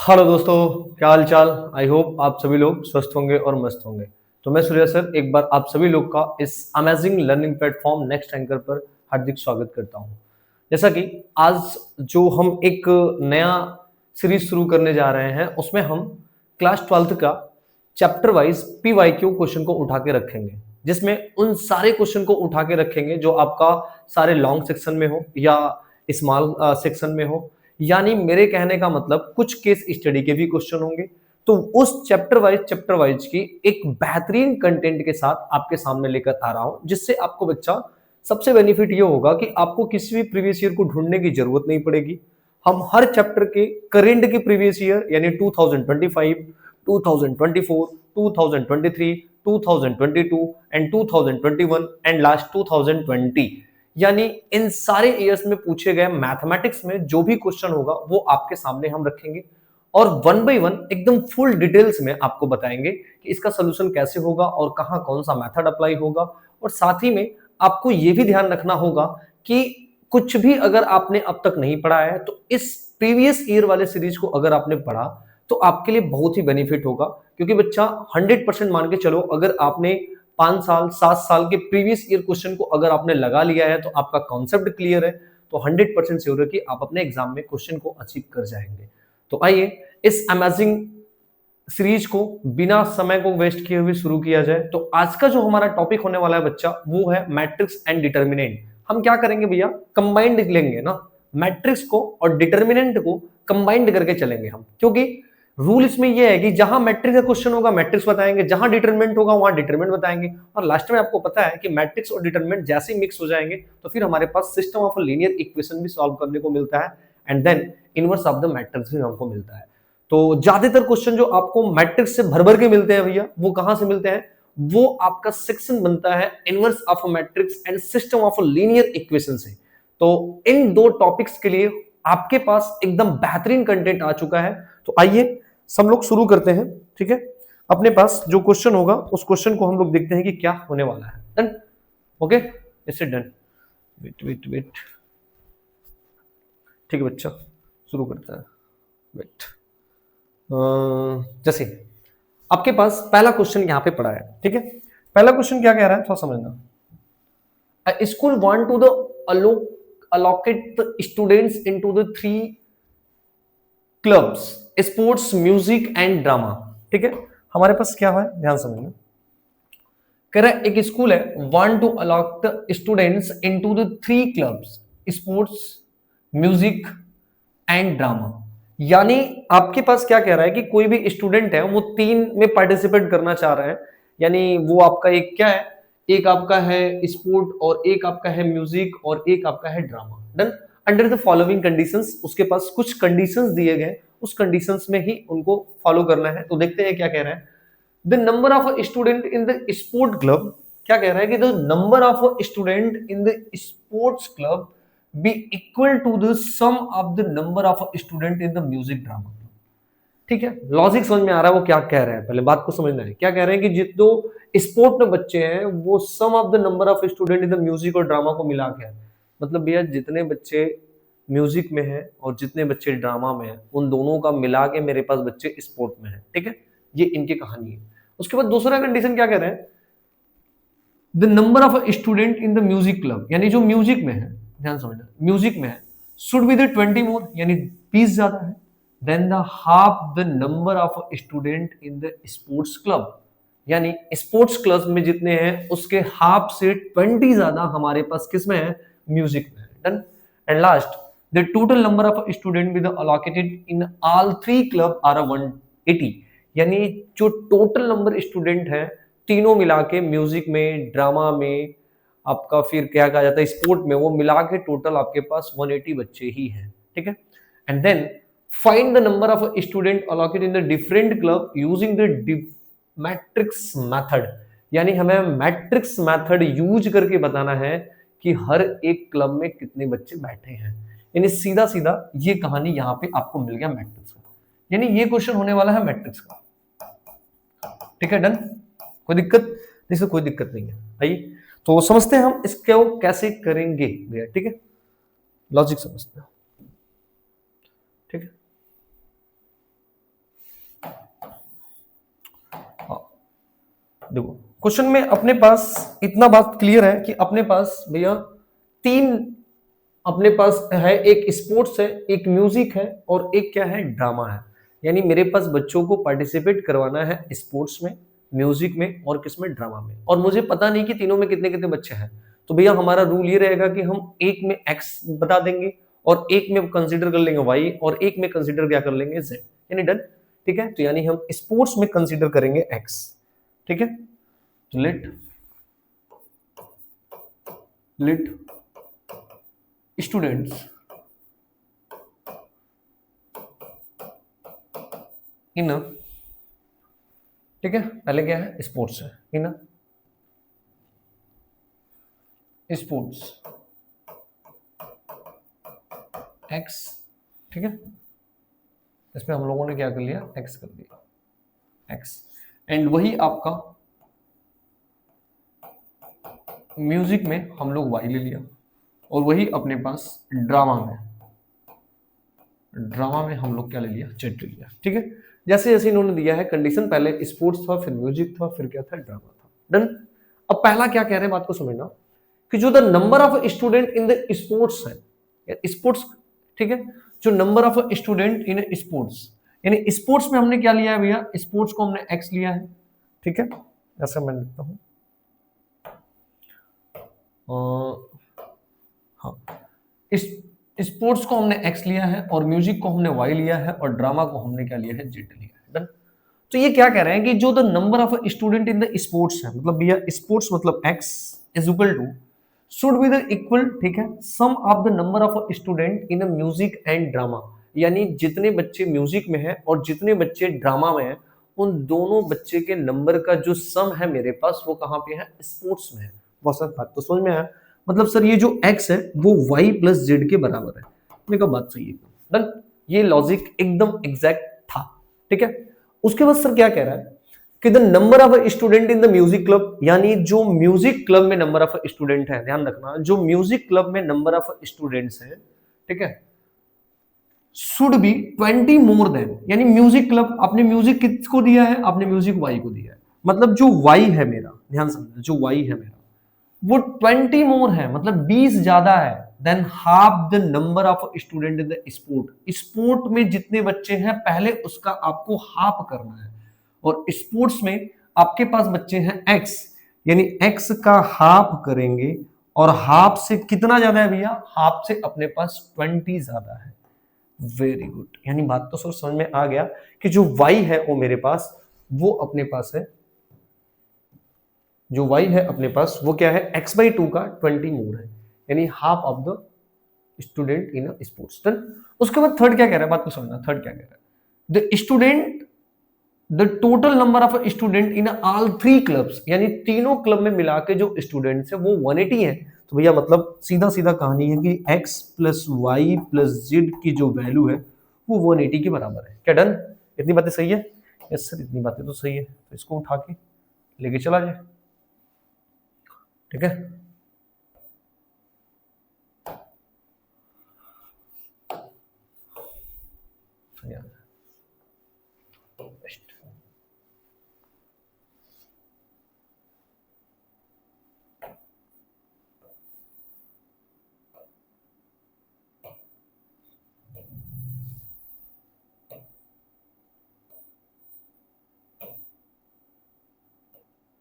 Hello दोस्तों, क्या हाल चाल। आई होप आप सभी लोग स्वस्थ होंगे और मस्त होंगे। तो मैं सूर्या सर एक बार आप सभी लोग का इस amazing learning platform next anchor पर हार्दिक स्वागत करता हूं। जैसा कि आज जो हम एक नया सीरीज शुरू करने जा रहे हैं, उसमें हम क्लास 12th का चैप्टर वाइज पीवाईक्यू क्वेश्चन को उठा के रखेंगे, जिसमें उन सारे क्वेश्चन को उठा के रखेंगे जो आपका सारे लॉन्ग सेक्शन में हो या स्मॉल सेक्शन में हो। यानी मेरे कहने का मतलब कुछ केस स्टडी के भी क्वेश्चन होंगे। तो उस चैप्टर वाइज की एक बेहतरीन कंटेंट के साथ आपके सामने लेकर आ रहा हूं, जिससे आपको बच्चा सबसे बेनिफिट ये होगा कि आपको किसी भी प्रीवियस ईयर को ढूंढने की जरूरत नहीं पड़ेगी। हम हर चैप्टर के करेंट के प्रीवियस ईयर यानी 2025, 2024, 2023, 2022 एंड 2021 एंड लास्ट 2020, यानी इन सारे ईयर्स में पूछे गए मैथमेटिक्स में जो भी क्वेश्चन होगा वो आपके सामने हम रखेंगे और वन बाय वन एकदम फुल डिटेल्स में आपको बताएंगे कि इसका सोल्यूशन कैसे होगा और कहां कौन सा मेथड अप्लाई होगा। और साथ ही में आपको यह भी ध्यान रखना होगा कि कुछ भी अगर आपने अब तक नहीं पढ़ा है तो इस प्रीवियस ईयर वाले सीरीज को अगर आपने पढ़ा तो आपके लिए बहुत ही बेनिफिट होगा। क्योंकि बच्चा 100% मान के चलो, अगर आपने 5 साल 7 साल के प्रीवियस ईयर क्वेश्चन को अगर आपने लगा लिया है तो आपका कॉन्सेप्ट क्लियर है, तो 100% श्योर है कि आप अपने एग्जाम में क्वेश्चन को अचीव कर जाएंगे। तो आइए इस अमेजिंग सीरीज को बिना समय को वेस्ट किए हुए शुरू किया जाए। तो आज का जो हमारा टॉपिक होने वाला है बच्चा, वो है मैट्रिक्स एंड डिटर्मिनेंट। हम क्या करेंगे भैया, कंबाइंड लेंगे ना, मैट्रिक्स को और डिटर्मिनेंट को कंबाइंड करके चलेंगे हम। क्योंकि रूल इसमें यह है कि जहां मैट्रिक्स का क्वेश्चन होगा मैट्रिक्स बताएंगे, जहां डिटरमिनेंट होगा वहां डिटरमिनेंट बताएंगे, और लास्ट में आपको पता है कि मैट्रिक्स और डिटरमिनेंट जैसे ही मिक्स हो जाएंगे तो फिर हमारे पास सिस्टम ऑफ लीनियर इक्वेशन भी सॉल्व करने को मिलता है and then inverse of the matrix भी हमको मिलता है। तो ज्यादातर क्वेश्चन जो आपको मैट्रिक्स से भर भर के मिलते हैं भैया, वो कहां से मिलते हैं, वो आपका सेक्शन बनता है inverse of matrix and system of linear equation से। तो इन दो टॉपिक्स के लिए आपके पास एकदम बेहतरीन कंटेंट आ चुका है। तो आइए सब लोग शुरू करते हैं। ठीक है, अपने पास जो क्वेश्चन होगा उस क्वेश्चन को हम लोग देखते हैं कि क्या होने वाला है। Done, okay, it's done. Wait wait wait, ठीक है बच्चा, शुरू करता है। वेट, जैसे आपके पास पहला क्वेश्चन यहां पे पड़ा है। ठीक है, पहला क्वेश्चन क्या कह रहा है थोड़ा समझना। A school want to the allocate the students into the 3 clubs, sports, music and drama. ठीक है, हमारे पास क्या है ध्यान समझना। कह रहा है एक स्कूल है, want to allot the students into the 3 clubs, sports, music and drama. यानी आपके पास क्या कह रहा है कि कोई भी स्टूडेंट है वो 3 में पार्टिसिपेट करना चाह रहा है। यानी वो आपका एक क्या है, एक आपका है स्पोर्ट और एक आपका है म्यूजिक और एक आपका है drama. Done, under the following conditions, उसके पास कुछ कंडीशंस दिए गए, उस कंडीशंस में ही उनको फॉलो करना है। तो देखते हैं क्या कह रहा है। The number of student in the sport club, क्या कह रहा है कि the number of student in the sports club be equal to the sum of the number of student in the music drama. ठीक है, लॉजिक समझ में आ रहा है वो क्या कह रहे हैं, पहले बात को समझना है। क्या कह रहे हैं कि जितने स्पोर्ट में बच्चे हैं वो sum of the number of student in the music और ड्रामा को मिला के है। मतलब भैया जितने बच्चे म्यूजिक में है और जितने बच्चे ड्रामा में है उन दोनों का मिला के मेरे पास बच्चे स्पोर्ट में है। ठीक है, ये इनकी कहानी है। उसके बाद दूसरा कंडीशन क्या कह रहे हैं, the number of student in the music club, यानी जो म्यूजिक में है, ध्यान समझना, म्यूजिक में है, शुड बी द 20 मोर, यानी 20 ज्यादा है, then the half the number of student in the sports club, यानी स्पोर्ट्स क्लब में जितने हैं उसके हाफ से 20 ज्यादा हमारे पास किस में है, म्यूजिक में है। Done, and last the total number of student with allocated in all 3 club are 180, यानी जो टोटल नंबर स्टूडेंट है तीनों मिला के, म्यूजिक में, ड्रामा में, आपका फिर क्या कहा जाता है स्पोर्ट में, वो मिला के टोटल आपके पास 180 बच्चे ही हैं। ठीक है, and then find the number of student allocated in the different club using the matrix method, यानी हमें मैट्रिक्स मेथड यूज करके बताना है कि हर एक क्लब में कितने बच्चे बैठे हैं। यानी सीधा सीधा ये कहानी यहां पे आपको मिल गया मैट्रिक्स का, यानी ये क्वेश्चन होने वाला है मैट्रिक्स का। ठीक है, डन, कोई दिक्कत, इससे कोई दिक्कत नहीं है। आइए तो समझते हैं हम इसको कैसे करेंगे भैया। ठीक है, लॉजिक समझते हैं। ठीक है, देखो क्वेश्चन में अपने पास इतना बात क्लियर है कि अपने पास भैया तीन अपने पास है, एक स्पोर्ट्स है, एक म्यूजिक है और एक क्या है, ड्रामा है। यानी मेरे पास बच्चों को पार्टिसिपेट करवाना है स्पोर्ट्स में, म्यूजिक में और किसमें, ड्रामा में। और मुझे पता नहीं कि तीनों में कितने कितने बच्चे हैं। तो भैया हमारा रूल ये रहेगा कि हम एक में एक्स बता देंगे और एक में कंसीडर कर लेंगे वाई और एक में कंसीडर क्या कर लेंगे, जेड। यानी डन। ठीक है, तो यानी हम स्पोर्ट्स में कंसीडर करेंगे एक्स। ठीक है, तो लेट स्टूडेंट्स इन, ठीक है, पहले क्या है, स्पोर्ट्स है, इन स्पोर्ट्स एक्स। ठीक है, इसमें हम लोगों ने क्या कर लिया, एक्स कर दिया, एक्स। एंड वही आपका म्यूजिक में हम लोग वाई ले लिया और वही अपने पास ड्रामा में हम लोग क्या ले लिया, जेड ले लिया। ठीक है, जैसे जैसे इन्होंने दिया है कंडीशन, पहले स्पोर्ट्स था, फिर म्यूजिक था, फिर क्या था, ड्रामा था। डन। अब पहला क्या कह रहे हैं, बात को समझना कि जो the number of student in the sports है, स्पोर्ट्स, ठीक है, जो number of student in sports, यानी स्पोर्ट्स में हमने क्या लिया है भैया, स्पोर्ट्स को हमने एक्स लिया है। ठीक है, ऐसा मैं लिखता हूं, हाँ, इस स्पोर्ट्स को हमने एक्स लिया है और म्यूजिक को हमने वाई लिया है और ड्रामा को हमने क्या लिया है, जेड लिया है। डन। तो ये क्या कह रहे हैं कि जो the number of student in the sports है, मतलब भैया स्पोर्ट्स मतलब X is equal to should be the equal, ठीक है, sum of the number of student in music and drama. यानी जितने बच्चे म्यूजिक में है और जितने बच्चे ड्रामा में है, उन दोनों बच्चे के नंबर का जो सम है मेरे पास, वो कहां पे है, स्पोर्ट्स में है। बहुत सारी बात तो समझ में आया। मतलब सर ये जो x है वो y प्लस जेड के बराबर है। आपने कहा बात सही है, डन। ये लॉजिक एकदम एग्जैक्ट था। ठीक है, उसके बाद सर क्या कह रहा है कि the number of student in the music club, यानी जो म्यूजिक क्लब में नंबर ऑफ स्टूडेंट है, ध्यान रखना, जो म्यूजिक क्लब में नंबर ऑफ स्टूडेंट्स हैं, ठीक है, शुड बी 20 मोर देन, यानी म्यूजिक क्लब, आपने म्यूजिक किसको दिया है, आपने म्यूजिक वाई को दिया है। मतलब जो वाई है मेरा, ध्यान समझना, जो वाई है मेरा वो 20 मोर है, मतलब 20 ज्यादा है than half the number of student in the sport. Sport में जितने बच्चे हैं पहले उसका आपको हाफ करना है, और स्पोर्ट्स में आपके पास बच्चे हैं x, यानी x का हाफ करेंगे, और हाफ से कितना ज्यादा है भैया, हाफ से अपने पास 20 ज्यादा है। वेरी गुड, यानी बात तो समझ में आ गया कि जो y है वो मेरे पास, वो अपने पास है, जो y है अपने पास वो क्या है, x/2 का 20 मोर है, यानी half of the student in a sports. Done. उसके बाद थर्ड क्या कह रहा है, बात को समझना, थर्ड क्या कह रहा है, the student, the total number of student in all 3 clubs, यानी तीनों क्लब में मिला के जो स्टूडेंट्स है वो 180 है। तो भैया मतलब सीधा सीधा कहानी है कि x plus Y plus Z की जो वैल्यू है वो 180 के बराबर है। क्या डन? इतनी बातें सही है? यस सर, इतनी बातें तो सही है, तो इसको उठा के लेके चला जाए। ठीक है,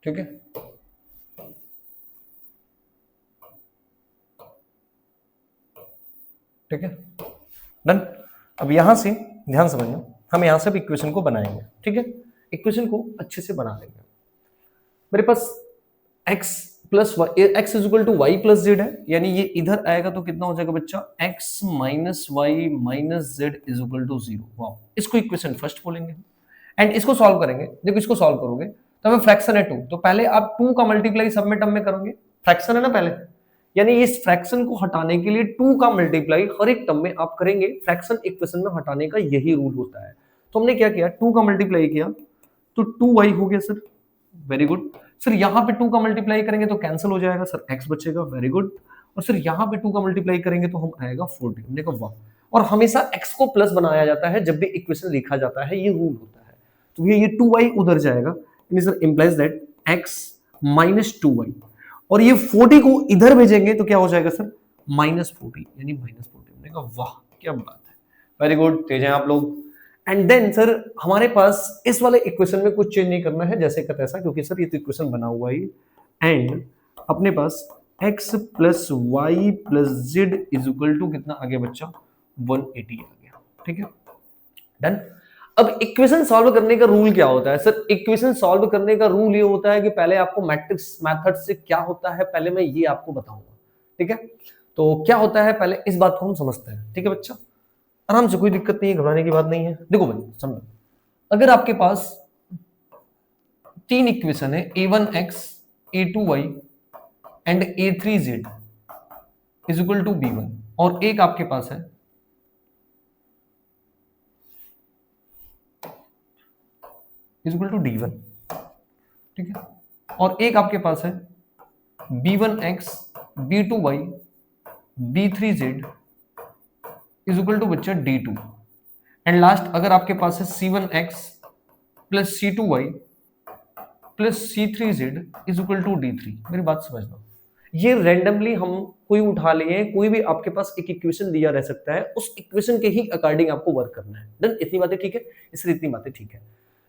ठीक है, ठीक है, डन। अब यहां से ध्यान समझना, हम यहां से अब इक्वेशन को बनाएंगे। ठीक है, इक्वेशन को अच्छे से बना लेंगे। मेरे पास x plus X is equal to Y plus Z है, यानी ये इधर आएगा तो कितना हो जाएगा बच्चा, x minus Y minus Z is equal to 0। वाह, इसको इक्वेशन फर्स्ट बोलेंगे एंड इसको सॉल्व करेंगे। देखो इसको सॉल्व करोगे तो हमें फ्रैक्शन है 2, तो पहले आप 2 का मल्टीप्लाई सब में टर्म में करोगे, फ्रैक्शन है ना पहले, यानी इस फ्रैक्शन को हटाने के लिए 2 का मल्टीप्लाई हर एक टर्म में आप करेंगे। फ्रैक्शन इक्वेशन में हटाने का यही रूल होता है। तो हमने क्या किया, 2 का मल्टीप्लाई किया तो 2y हो गया सर, वेरी गुड। सर यहाँ पे 2 का मल्टीप्लाई करेंगे तो कैंसिल हो जाएगा सर, x बचेगा, वेरी गुड। और सर यहाँ पे 2 का मल्टीप्लाई करेंगे तो हम आएगा 40। हमने कहा वाह, और हमेशा x को प्लस बनाया जाता है जब भी इक्वेशन लिखा जाता है, ये रूल होता है। तो ये 2y उधर जाएगा, यानी sir implies that x minus 2y, और ये 40 को इधर भेजेंगे तो क्या हो जाएगा सर, -40, यानी -40। मैंने कहा वाह क्या बात है, वेरी गुड, तेज हैं आप लोग। एंड देन सर हमारे पास इस वाले इक्वेशन में कुछ चेंज नहीं करना है जैसे का तैसा, क्योंकि सर ये तो इक्वेशन बना हुआ है। एंड अपने पास x plus Y plus Z is equal to कितना आ गया बच्चा, 180 आ गया, ठीक है, डन। अब इक्वेशन सॉल्व करने का रूल क्या होता है सर, इक्वेशन सॉल्व करने का रूल ये होता है कि पहले आपको मैट्रिक्स मेथड से क्या होता है पहले मैं ये आपको बताऊंगा, ठीक है। तो क्या होता है पहले इस बात को हम समझते हैं, ठीक है बच्चा, आराम से, कोई दिक्कत नहीं है, घबराने की बात नहीं है। देखो भाई समझो, अगर आपके पास तीन इक्वेशन है a1x a2y and a3z is equal to b1, और एक आपके पास है इज इक्वल टू d1, ठीक है, और एक आपके पास है b1x b2y b3z is equal to बच्चा d2, एंड लास्ट अगर आपके पास है c1x plus c2y plus c3z is equal to d3। मेरी बात समझना, ये रैंडमली हम कोई उठा लिए, कोई भी आपके पास एक इक्वेशन दिया रह सकता है, उस इक्वेशन के ही अकॉर्डिंग आपको वर्क करना है, डन। इतनी बातें ठीक है, इसलिए इतनी बातें ठीक है।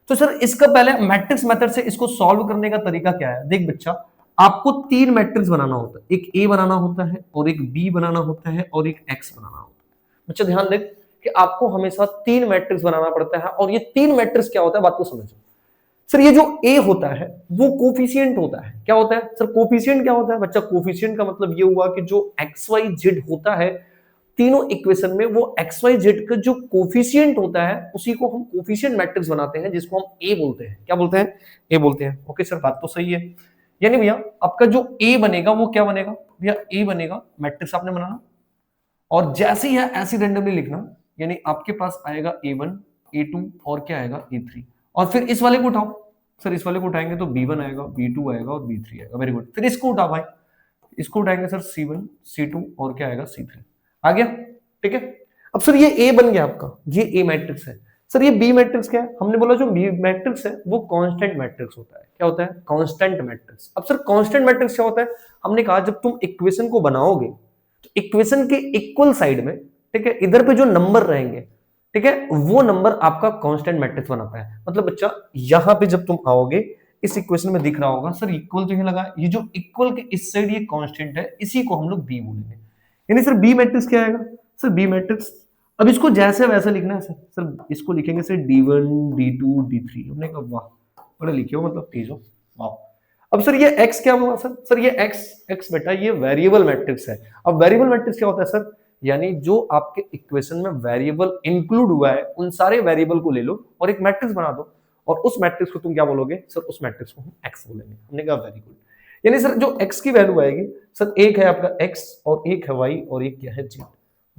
तो सर इसका पहले मैट्रिक्स मेथड से इसको सॉल्व करने का तरीका क्या है, देख बच्चा, आपको तीन मैट्रिक्स बनाना होता है, एक ए बनाना होता है और एक बी बनाना होता है और एक एक्स बनाना होता है। बच्चा ध्यान देख कि आपको हमेशा तीन मैट्रिक्स बनाना पड़ता है, और ये तीन मैट्रिक्स क्या होता है बात को समझो। सर ये जो ए होता है वो कोफिशिएंट होता है, क्या होता है सर, कोफिशिएंट क्या होता है बच्चा, कोफिशिएंट का मतलब ये हुआ कि जो एक्स वाई जेड होता है तीनों इक्वेशन में, वो एक्स वाई जेड का जो कोफिशिएंट होता है उसी को हम कोफिशिएंट मैट्रिक्स बनाते हैं, जिसको हम ए बोलते हैं, क्या बोलते हैं, ए बोलते हैं। ओके सर बात तो सही है, यानी भैया आपका जो ए बनेगा वो क्या बनेगा भैया, ए बनेगा, मैट्रिक्स आपने बनाना, और जैसे ही है ऐसे रैंडमली लिखना, यानी आपके पास आएगा a1 a2 और क्या आएगा a3, और फिर इस वाले को उठाओ, सर इस वाले को उठाएंगे तो b1 आएगा b2 आएगा और b3 आएगा, वेरी गुड। फिर इसको उठा भाई, इसको उठाएंगे सर c1 c2 और क्या आएगा c3, आ गया, ठीक है। अब सर ये a बन गया आपका, ये a मैट्रिक्स है। सर ये b मैट्रिक्स क्या है, हमने बोला जो b मैट्रिक्स है वो कांस्टेंट मैट्रिक्स होता है, क्या होता है, कांस्टेंट मैट्रिक्स। अब सर कांस्टेंट मैट्रिक्स क्या होता है, हमने कहा जब तुम इक्वेशन को बनाओगे तो इक्वेशन के इक्वल साइड में, ठीक है, इधर पे जो नंबर रहेंगे, ठीक है, वो नंबर आपका कांस्टेंट मैट्रिक्स बनाता है। मतलब बच्चा यहां पे जब तुम आओगे इस इक्वेशन में दिख रहा होगा सर इक्वल तो ये लगा, ये जो इक्वल के इस साइड ये कांस्टेंट है, इसी को हम लोग बी बोलेंगे, यानी सर बी मैट्रिक्स क्या आएगा सर, बी मैट्रिक्स। अब इसको जैसे वैसे लिखना है सर इसको लिखेंगे सर d1 d2 d3, हमने कहा वाह बड़े लिखे हो, मतलब तेज हो, वाह। अब सर ये x क्या हुआ सर ये x बेटा ये वेरिएबल मैट्रिक्स है। अब वेरिएबल मैट्रिक्स क्या होता है सर, यानी जो आपके इक्वेशन में वेरिएबल इंक्लूड हुआ है उन सारे वेरिएबल को ले लो और एक मैट्रिक्स बना दो, और उस मैट्रिक्स को तुम क्या बोलोगे सर, उस मैट्रिक्स को हम x बोलेंगे। हमने कहा वेरी गुड, यानी सर जो x की वैल्यू आएगी सर, एक है आपका x और एक है y और एक क्या है z,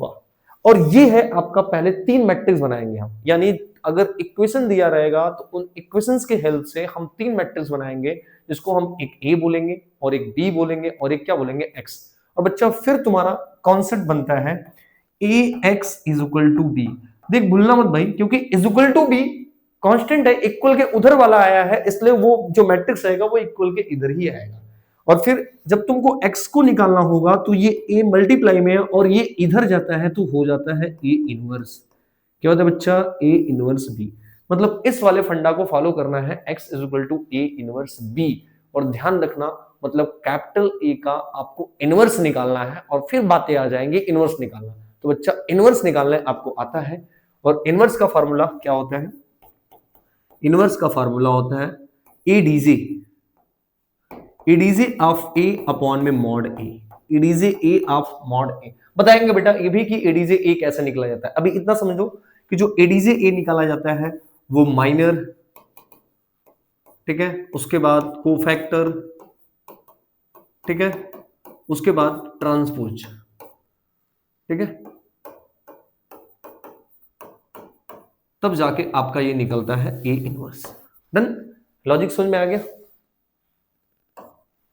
वाह। और ये है आपका, पहले तीन मैट्रिक्स बनाएंगे हम, यानी अगर इक्वेशन दिया रहेगा तो उन इक्वेशंस के हेल्प से हम तीन मैट्रिक्स बनाएंगे, जिसको हम एक a बोलेंगे और एक b बोलेंगे और एक क्या बोलेंगे x। और बच्चा फिर तुम्हारा कॉन्सेप्ट बनता है ax is equal to b, देख भूलना मत भाई, क्योंकि is equal to b constant है, इक्वल के उधर वाला आया है, इसलिए वो जो मैट्रिक्स आएगा वो इक्वल के इधर ही आएगा। और फिर जब तुमको x को निकालना होगा तो ये a मल्टीप्लाई में है और ये इधर जाता है तो हो जाता है a इनवर्स, क्या होता है बच्चा, a इनवर्स b। मतलब इस वाले फंडा को फॉलो करना है, x is equal to a inverse b, और ध्यान रखना मतलब कैपिटल A का आपको इनवर्स निकालना है और फिर बातें आ जाएंगी इनवर्स निकालना। तो बच्चा इनवर्स निकालने आपको आता है, और इनवर्स का फार्मूला क्या होता है, इनवर्स का फार्मूला होता है adj, adj of A upon में mod A, adj A of mod A. बताएंगे बेटा ये भी कि एडीजे ए कैसे निकला जाता है। अभी इतना समझो कि जो एडीजे ए निकाला जाता है वो माइनर, ठीक है, उसके बाद कोफैक्टर, ठीक है, उसके बाद ट्रांसपोज, ठीक है, तब जाके आपका ये निकलता है ए इनवर्स। डन, लॉजिक समझ में आ गया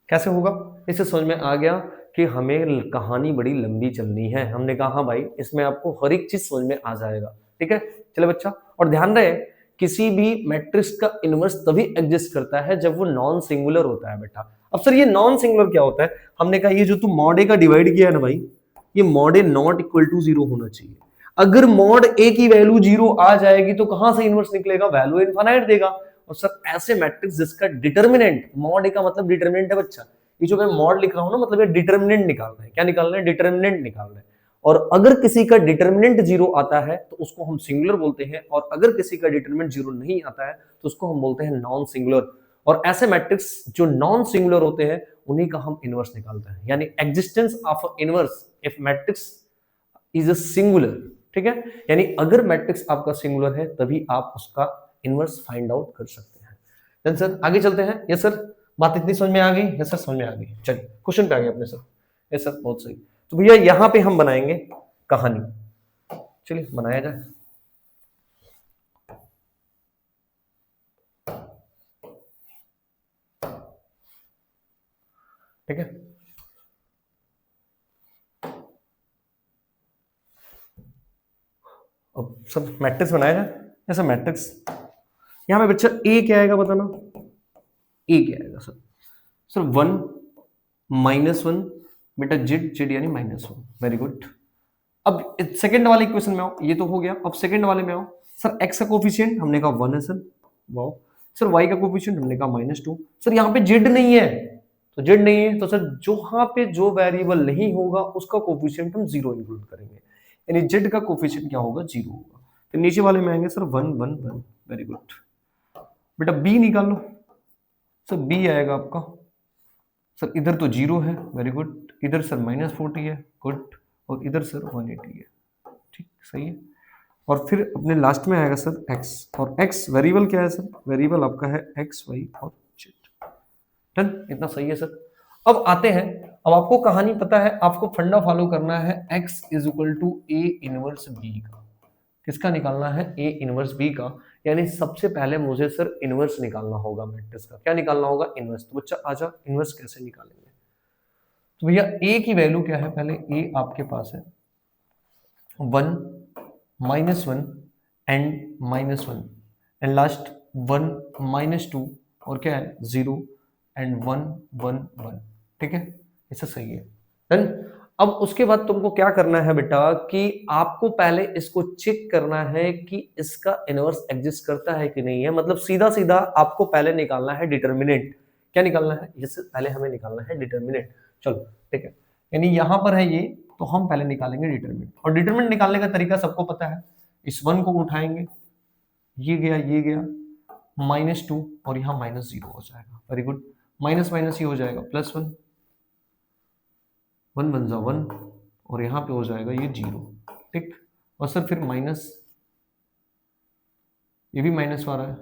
कैसे होगा, इसे समझ में आ गया कि हमें कहानी बड़ी लंबी चलनी है। हमने कहा हाँ भाई इसमें आपको हर एक चीज समझ में आ जाएगा, ठीक है। चलो बच्चा, और ध्यान रहे किसी भी मैट्रिक्स का इनवर्स तभी एग्जिस्ट करता है जब वो नॉन सिंगुलर होता है बेटा। अब सर ये नॉन सिंगुलर क्या होता है? हमने कहा ये जो तू मॉड ए का डिवाइड किया है ना भाई, ये mod A not equal to zero होना चाहिए। अगर मॉड ए की वैल्यू जीरो आ जाएगी तो कहां से इनवर्स निकलेगा? वैल्यू इनफाइनाइट देगा। और सर ऐसे मैट्रिक्स जिसका डिटर्मिनेंट, मॉड ए का मतलब डिटर्मिनेंट है बच्चा, ये जो मैं मॉड लिख रहा हूं ना, मतलब ये डिटर्मिनेंट निकालना है। क्या निकालना है? डिटर्मिनेंट निकालना है। और अगर किसी का डिटर्मिनेंट जीरो आता है तो उसको हम सिंगुलर बोलते हैं, और अगर किसी का डिटर्मिनेंट जीरो नहीं आता है तो उसको हम बोलते हैं नॉन सिंगुलर। और ऐसे मैट्रिक्स जो नॉन सिंगुलर होते हैं उन्हीं का हम इनवर्स निकालते हैं, यानी existence of inverse if matrix is a singular. ठीक है, यानी अगर मैट्रिक्स आपका सिंगुलर है तभी आप उसका इनवर्स फाइंड आउट कर सकते हैं। देन सर आगे चलते हैं। यस सर, बात इतनी समझ में आ गई? यस सर समझ में आ गई। चलिए क्वेश्चन पे आ गए अपने सर। यस सर बहुत सही। तो भैया यहां पे हम बनाएंगे कहानी। चलिए बनाया जाए। ठीक है, अब सब मैट्रिक्स बनाया जाए। ऐसा मैट्रिक्स यहां पे बच्चा ए क्या आएगा बताना? ए क्या आएगा सर? सर 1 -1 बेटा जेड, जेड यानी -1। Very good. अब सेकंड वाले इक्वेशन में आओ, ये तो हो गया। अब सेकंड वाले में आओ। सर एक्स का कोफिशिएंट हमने कहा 1 है सर, वाओ। सर वाई का कोफिशिएंट हमने कहा -2। सर यहाँ पे जेड नहीं है, तो जेड नहीं है तो सर जहां पे जो वेरिएबल नहीं होगा उसका कोफिशिएंट हम जीरो इंक्लूड करेंगे, यानी जेड का कोफिशिएंट क्या होगा? जीरो होगा। तो नीचे वाले में आएंगे सर 1 1 1। वेरी गुड बेटा। बी निकाल लो। सर बी आएगा आपका, सर इधर तो जीरो है, वेरी गुड। इधर सर -40 है, गुड। और इधर सर 180 है, ठीक सही है। और फिर अपने लास्ट में आएगा सर x, और x वेरिएबल क्या है सर? वेरिएबल आपका है x, y और z। डन, इतना सही है सर। अब आते हैं, अब आपको कहानी पता है, आपको फंडा फॉलो करना है x is equal to A inverse B का। किसका निकालना है? ए इनवर्स बी का। यानी सबसे पहले मुझे सर इनवर्स निकालना होगा मैट्रिक्स का। क्या निकालना होगा? इनवर्स। तो बच्चा आजा, इनवर्स कैसे निकालेंगे? तो भैया ए की वैल्यू क्या है? पहले ए आपके पास है 1 -1 एंड -1 एंड लास्ट 1 -2 और क्या है? 0 एंड 1 1 1। ठीक है, ऐसा सही है। डन। अब उसके बाद तुमको क्या करना है बेटा कि आपको पहले इसको चेक करना है कि इसका इनवर्स एग्जिस्ट करता है कि नहीं है। मतलब सीधा सीधा आपको पहले निकालना है डिटर्मिनेंट। क्या निकालना है? इससे पहले हमें निकालना है डिटर्मिनेंट। चलो ठीक है, यानी यहां पर है ये, तो हम पहले निकालेंगे डिटरमिनेंट। और डिटरमिनेंट निकालने का तरीका सबको पता है। इस 1 को उठाएंगे, ये गया -2 और यहाँ -0 हो जाएगा। Very good. माइनस माइनस ये हो जाएगा +1, 1 बन जा 1 और यहाँ पे हो जाएगा ये 0। ठीक। और सर फिर माइनस, ये भी माइनस आ रहा है,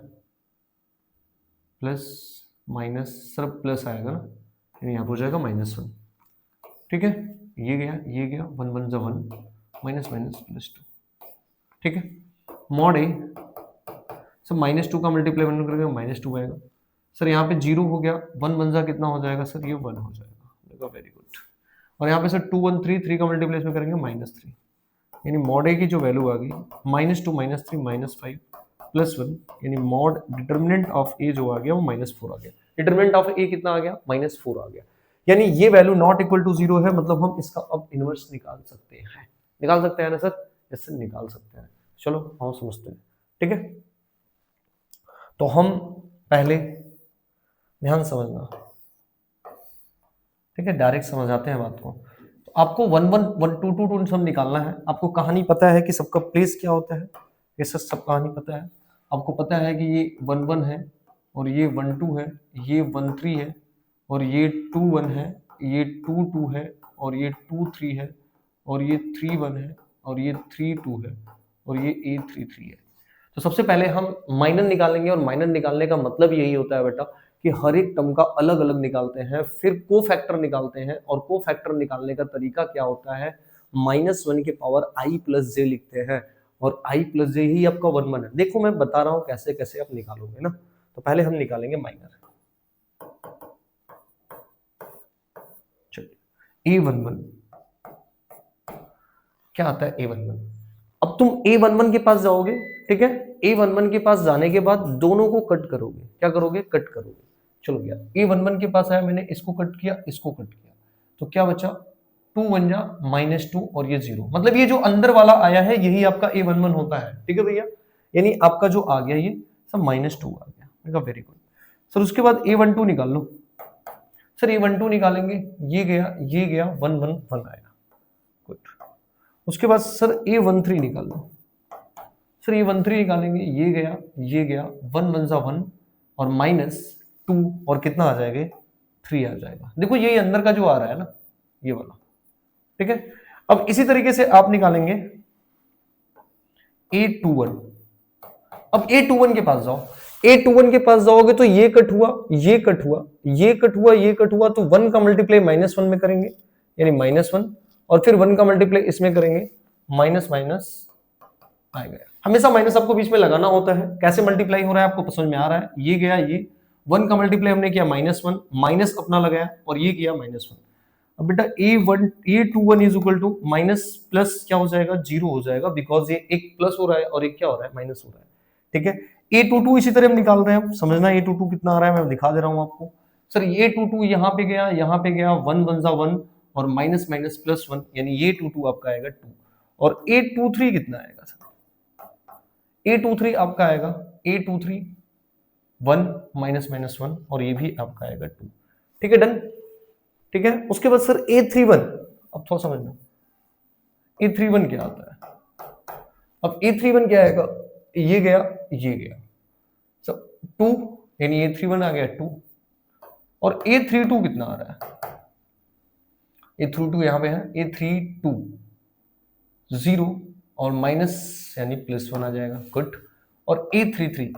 प्लस माइनस, सर प्लस आएगा ना, यानी यहाँ पे हो जाएगा -1। ठीक है, ये गया 1 1 जा 1, माइनस माइनस +2। ठीक है, मॉड ए, सर -2 का मल्टीप्लाई 1 करेंगे -2 आएगा। सर यहाँ पे 0 हो गया, 1 1 जा कितना हो जाएगा सर? ये 1 हो जाएगा। देखो वेरी गुड। और यहाँ पे सर 2 1 3, 3 का मल्टीप्लाई इसमें करेंगे -3, यानी मॉड ए की जो वैल्यू आ गई -2 -3 -5 +1, यानी मॉड डिटर्मिनेंट ऑफ ए जो आ गया वो -4 आ गया। डिटर्मिनेंट ऑफ ए कितना आ गया? -4 आ गया। यानी ये वैल्यू नॉट इक्वल टू 0 है, मतलब हम इसका अब इनवर्स निकाल सकते हैं। निकाल सकते हैं ना सर? इससे निकाल सकते हैं। चलो हम समझते हैं। ठीक है, तो हम पहले ध्यान समझना, ठीक है, डायरेक्ट समझ आते हैं बात को। तो आपको 1 1 1 2 2 2 सब निकालना है। आपको कहानी पता है कि सबका प्लेस क्या होता है, ये सब कहानी पता है। आपको पता है कि ये 1 1 है और ये 1 2 है, ये 1 3 है और ये 2 1 है, ये 2 2 है और ये 2 3 है और ये 3 1 है और ये 3 2 है और ये A 3 3 है। तो सबसे पहले हम माइनर निकालेंगे, और माइनर निकालने का मतलब यही होता है बेटा कि हर एक टर्म का अलग अलग निकालते हैं, फिर को फैक्टर निकालते हैं। और को फैक्टर निकालने का तरीका क्या होता है? -1 के पावर i + j लिखते हैं, और i + j ही आपका 1 1 है। देखो मैं बता रहा हूं कैसे कैसे आप निकालोगे ना। तो पहले हम निकालेंगे माइनर। चलिए A11 क्या आता है? A11। अब तुम A11 के पास जाओगे ठीक है। A11 के पास जाने के बाद दोनों को कट करोगे, क्या करोगे, कट करोगे। चलो गया, A11 के पास आया, मैंने इसको कट किया, इसको कट किया, तो क्या बचा, 2 1 जा -2 और ये 0, मतलब ये जो अंदर वाला आया है यही आपका A11 होता है, ठीक है भैया। यानी आपका जो आ गया ये सब -2 आ गया, मैंने कहा वेरी गुड। सर उसके बाद A12 निकाल लो। सर A12 निकालेंगे, ये गया 1 1 1 आया, गुड। उसके बाद सर A13 निकाल लो। सर A13 निकालेंगे, ये गया 1 1 जा 1 और -2 और कितना आ जाएगा, 3 आ जाएगा। देखो यही अंदर का जो आ रहा है ना, ये वाला, ठीक है। अब इसी तरीके से आप निकालेंगे A21। अब A21 के पास जाओ, A21 के पास जाओगे तो ये कट हुआ, ये कट हुआ, ये कट हुआ, ये कट हुआ, तो 1 का मल्टीप्लाई -1 में करेंगे, यानी -1, और फिर 1 का मल्टीप्लाई इसमें करेंगे, माइनस माइनस आएगा। हमेशा माइनस आपको बीच में लगाना होता है। कैसे मल्टीप्लाई हो रहा है आपको समझ में आ रहा है। ये गया, ये 1 का मल्टीप्लाई हमने किया -1, माइनस अपना लगाया और ये किया -1। अब बेटा A21 is equal to minus plus क्या हो जाएगा, 0 हो जाएगा, बिकॉज ये एक प्लस हो रहा है और एक क्या हो रहा है, माइनस हो रहा है, ठीक है। A22 इसी तरह हम निकाल रहे हैं, समझना A22 कितना आ रहा है, मैं दिखा दे रहा हूं आपको। सर A22 यहाँ पे गया, यहाँ पे गया, 1 1 जा 1 और माइनस माइनस प्लस 1, यानी A22 आपका आएगा 2। और A23 कितना आएगा सर, A23 आपका आएगा A23 1 -1 और ये भी आपका आएगा 2, ठीक है, डन, ठीक है। उसके बाद सर A31, अब थोड़ा समझना A31 क्या आता है। अब A31 क्या आएगा, ये गया, ये गया, सब 2, यानी A31 आ गया 2। और A32 कितना आ रहा है, A32 यहां पे है, A32 0 और माइनस यानी +1 आ जाएगा, गुड। और A33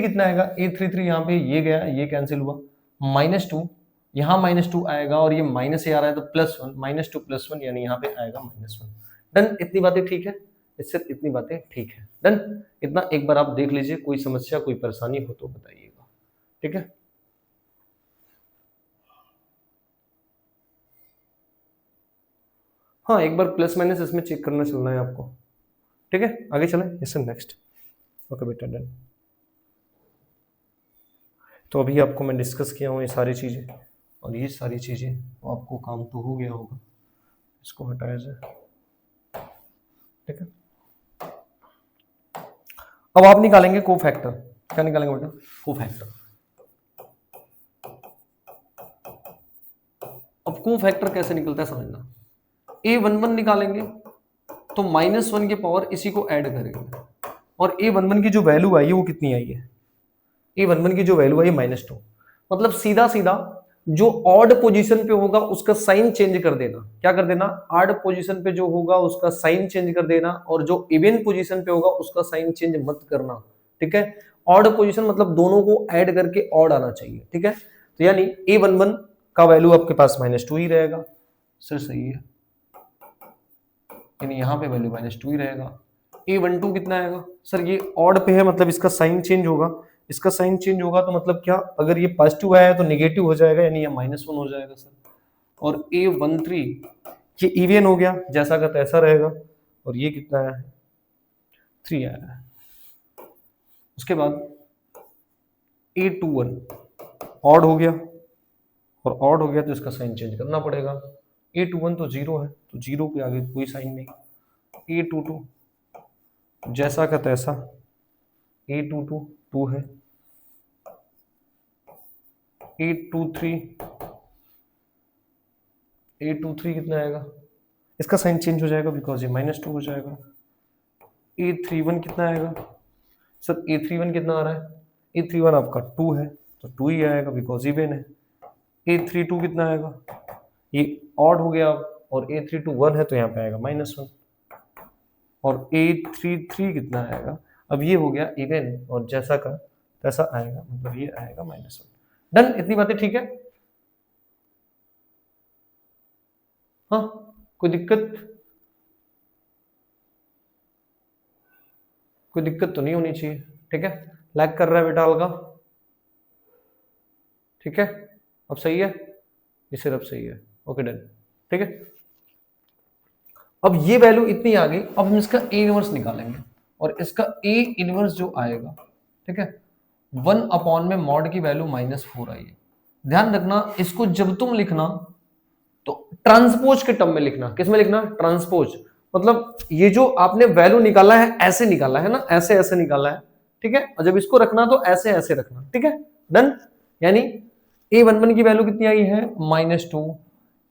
कितना आएगा, A33 यहाँ पे ये गया, ये कैंसिल हुआ, -2, यहाँ -2 आएगा और ये माइनस से आ रहा है तो +1, -2 +1 यानी यहाँ पे आएगा -1। डन, इतनी बातें ठीक है, इससे इतनी बातें ठीक है, डन। इतना एक बार आप देख लीजिए, कोई समस्या कोई परेशानी हो तो बताइएगा, ठीक है। हाँ, एक बार प्लस माइनस इसमें चेक करना चलना है आपको, ठीक है। आगे चलें, इससे नेक्स्ट, ओके बेटा, डन। तो अभी आपको मैं डिस्कस किया हूँ ये सारी चीज़ें, और ये सारी चीज़ें तो आपको काम तो हो गया होगा, इसको हटाया जाए, ठीक है। अब आप निकालेंगे कोफैक्टर। क्या निकालेंगे बेटा, कोफैक्टर। अब कोफैक्टर कैसे निकलता है समझना। A11 निकालेंगे तो -1 के पावर इसी को ऐड करेंगे, और A11 की जो वैल्यू आई है वो कितनी आई है, A11 की जो वैल्यू आई है -2। मतलब सीधा सीधा जो ऑड पोजीशन पे होगा उसका साइन चेंज कर देना, क्या कर देना, ऑड पोजीशन पे जो होगा उसका साइन चेंज कर देना, और जो इवन पोजीशन पे होगा उसका साइन चेंज मत करना, ठीक है। ऑड पोजीशन मतलब दोनों को ऐड करके ऑड आना चाहिए, ठीक है। तो यानी A11 का वैल्यू आपके पास -2 ही रहेगा, सर सही है, यानी यहाँ पे वैल्यू -2 ही रहेगा। A12 कितना आएगा, सर ये ऑड पे है मतलब इसका साइन चेंज होगा, इसका साइन चेंज होगा तो मतलब क्या, अगर ये पॉजिटिव आया है तो नेगेटिव हो जाएगा, यानी ये -1 हो जाएगा सर। और A13 ये इवन हो गया, जैसा का तैसा रहेगा, और ये कितना आया है, 3 आया है। उसके बाद A21 ऑड हो गया, और ऑड हो गया तो इसका साइन चेंज करना पड़ेगा। A21 तो 0 है, तो 0 के आगे कोई साइन नहीं। A22 जैसा का तैसा, A22 2 है। A23 कितना आएगा, इसका साइन चेंज हो जाएगा बिकॉज ये -2 हो जाएगा। A31 कितना आएगा, सर A31 कितना आ रहा है, A31 आपका 2 है तो 2 ही आएगा बिकॉज इवन है। A32 कितना आएगा, ये ऑड हो गया, और A32 1 है तो यहाँ पे आएगा -1। और A33 कितना आएगा, अब ये हो गया इवन और जैसा का तैसा आएगा, मतलब ये आएगा -1। डन, इतनी बातें ठीक है। हाँ, कोई दिक्कत, कोई दिक्कत तो नहीं होनी चाहिए, ठीक है। लैग कर रहा है बेटा हल्का, ठीक है। अब सही है, ये सिर्फ सही है, ओके डन, ठीक है। अब ये वैल्यू इतनी आ गई, अब हम इसका ए इनवर्स निकालेंगे और इसका ए इनवर्स जो आएगा, ठीक है, 1 में मॉड की वैल्यू -4 आई है। ध्यान रखना इसको जब तुम लिखना तो ट्रांसपोज के टर्म में लिखना। किस में लिखना? ट्रांसपोज। मतलब ये जो आपने वैल्यू निकाला है ऐसे निकाला है ना, ऐसे ऐसे निकाला है, ठीक है, और जब इसको रखना तो ऐसे ऐसे रखना, ठीक है, डन। यानी a11 की वैल्यू कितनी आई है? -2।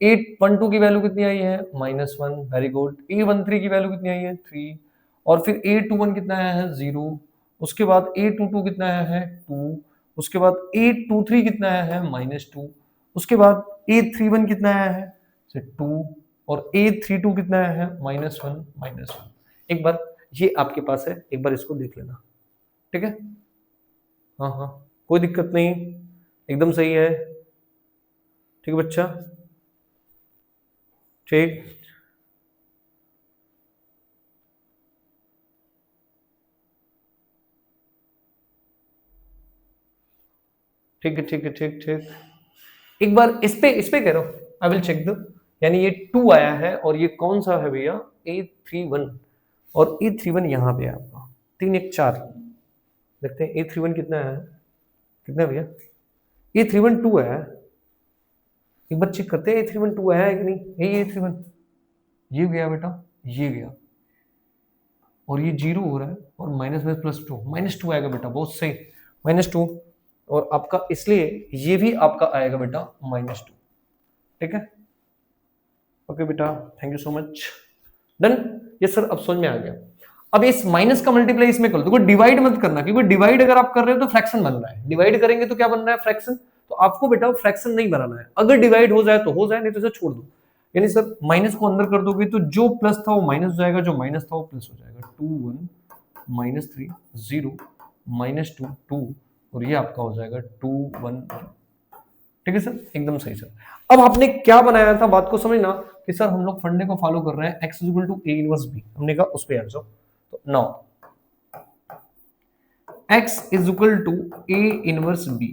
a12 की वैल्यू कितनी आई है? -1। Very good. a13 की वैल्यू कितनी आई है? 3। और फिर a21 कितना आया है? 0। उसके बाद a22 कितना आया है? 2। उसके बाद a23 कितना आया है? -2। उसके बाद a31 कितना आया है? 2। और a32 कितना आया है? -1 -1। एक बार ये आपके पास है, एक बार इसको देख लेना, ठीक है। हाँ हाँ, कोई दिक्कत नहीं, एकदम सही है, ठीक है बच्चा, ठीक। ठीक है ठीक है ठीक ठीक। एक बार इस पे कह रहा हूँ, आई विल चेक द, यानी ये 2 आया है और ये कौन सा है भैया? a31। और a31 यहाँ पे है आपका 3 1 4। देखते हैं a31 कितना है, कितना भैया? a31 2 है। एक बार चेक करते हैं a31 2 है कि नहीं। ये a31 ये गया बेटा, ये गया, और ये 0 हो रहा है, और माइनस में +2, -2 आएगा बेटा, बहुत सही, -2। और आपका इसलिए ये भी आपका आएगा बेटा -2, ठीक है। ओके बेटा, thank you so much, done. ये सर अब समझ में आ गया। अब इस माइनस का मल्टीप्लाई इसमें कर लो, देखो डिवाइड मत करना, क्योंकि डिवाइड अगर आप कर रहे हो तो फ्रैक्शन बन रहा है, डिवाइड करेंगे तो क्या बन रहा है? फ्रैक्शन। तो आपको बेटा फ्रैक्शन नहीं बनाना है, अगर डिवाइड हो जाए तो हो जाए, नहीं तो इसे छोड़ दो। यानी सर माइनस को अंदर कर दोगे तो जो प्लस था वो माइनस हो जाएगा, जो माइनस था वो प्लस हो जाएगा। 2 1 -3 0 -2 2, और ये आपका हो जाएगा 2 1। ठीक है सर, एकदम सही सर। अब आपने क्या बनाया था, बात को समझना कि सर हम लोग फंडे को फॉलो कर रहे हैं, x = a इनवर्स b, हमने कहा उस पे आ जाओ। तो now x = a inverse b,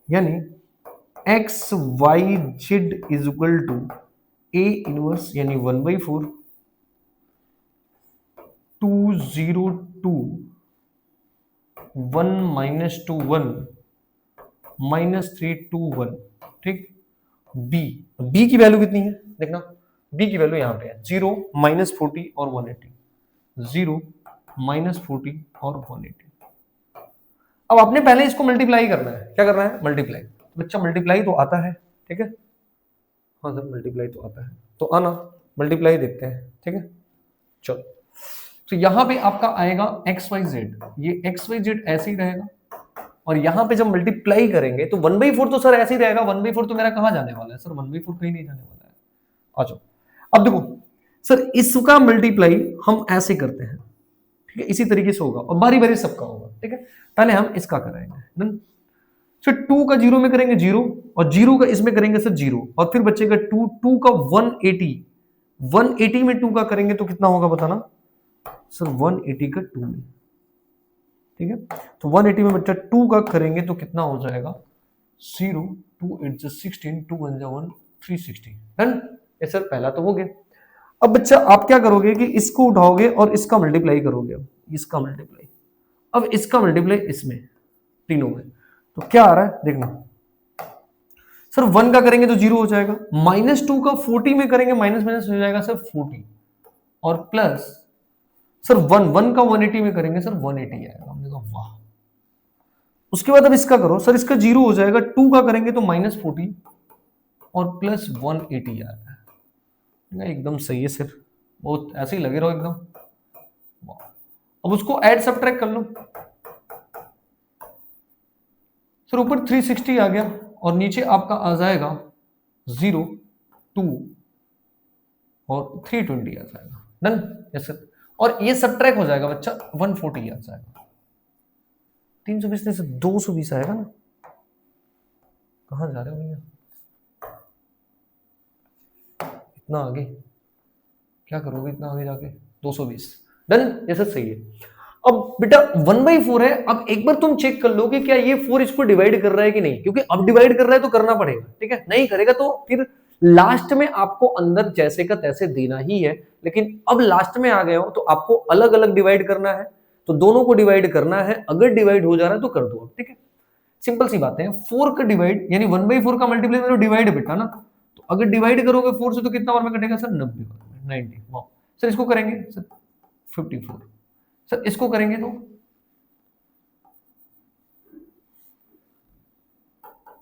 यानी x y z = a inverse, यानी 1/4 2 0 2 1 -2 1 -3 2 1, ठीक। b की वैल्यू कितनी है देखना, b की वैल्यू यहाँ पे है 0 -40 और 180, 0 -40 और 180। अब आपने पहले इसको मल्टीप्लाई करना है, क्या करना है? मल्टीप्लाई। बच्चा मल्टीप्लाई तो आता है, ठीक है, हाँ सर मल्टीप्लाई तो आता है, तो आना मल्टीप्लाई देखते हैं, ठीक है। चलो, तो यहाँ पे आपका आएगा XYZ, ये XYZ ऐसे ही रहेगा, और यहाँ पे जब मल्टीप्लाई करेंगे तो 1/4 तो सर ऐसे ही रहेगा, 1/4 तो मेरा कहाँ जाने वाला है सर? 1/4 कहीं नहीं जाने वाला है। आ जाओ, अब देखो सर इसका मल्टीप्लाई हम ऐसे करते हैं, ठीक है, इसी तरीके से होगा और बारी बारी सबका होगा, ठीक है। पहले हम इसका कराएंगे, डन। सर 2 का 0 में करेंगे 0, और 0 का इसमें करेंगे सर 0, और फिर बचेगा 2, 2 का 180, 180 में 2 का करेंगे तो कितना होगा बताना सर? 180 का 2 में, ठीक है। तो 180 में बच्चा 2 का करेंगे तो कितना हो जाएगा? 0 2 8 16 2 1 1 360, डन। ये सर पहला तो हो गया। अब बच्चा आप क्या करोगे कि इसको उठाओगे और इसका मल्टीप्लाई करोगे, अब इसका मल्टीप्लाई, अब इसका मल्टीप्लाई इसमें तीनों में, तो क्या आ रहा है देखना सर। 1 का करेंगे तो 0 हो जाएगा, -2 का 40 में करेंगे माइनस माइनस हो जाएगा सर 40, और प्लस सर 1 का 180 में करेंगे सर 180 आएगा। हमने कहा वाह। उसके बाद अब इसका करो सर, इसका 0 हो जाएगा, 2 का करेंगे तो -40 और प्लस 180 आ रहा है, एकदम सही है सर, बहुत ऐसे ही लगे रहो एकदम। अब उसको ऐड सब्ट्रैक्ट कर लो सर, ऊपर 360 आ गया और नीचे आपका आ जाएगा 0 2 और 320 आ जाएगा, डन। यस सर, और ये सब्ट्रैक्ट हो जाएगा बच्चा 140 आ जाएगा, 320 से 220 आएगा ना। कहाँ जा रहे हो भैया, इतना आगे क्या करोगे, इतना आगे जाके 220, डन। ये सर सही है। अब बेटा 1/4 है, अब एक बार तुम चेक कर लो कि क्या ये 4 इसको डिवाइड कर रहा है कि नहीं, क्योंकि अब डिवाइड कर रहा है तो करना पड़ेगा, ठीक है, नहीं करेगा तो फिर लास्ट में आपको अंदर जैसे का तैसे देना ही है, लेकिन अब लास्ट में आ गए हो तो आपको अलग अलग डिवाइड करना है, तो दोनों को डिवाइड करना है। अगर डिवाइड हो जा रहा है तो कर दो अब, ठीक है। सिंपल सी बात है, 4 का डिवाइड यानी 1/4 का मल्टीप्लाई में डिवाइड है बेटा ना, तो अगर डिवाइड करोगे 4 से तो कितना बार में कटेगा सर? 90 बार में, 90। वाह सर, इसको करेंगे सर 54, सर इसको करेंगे तो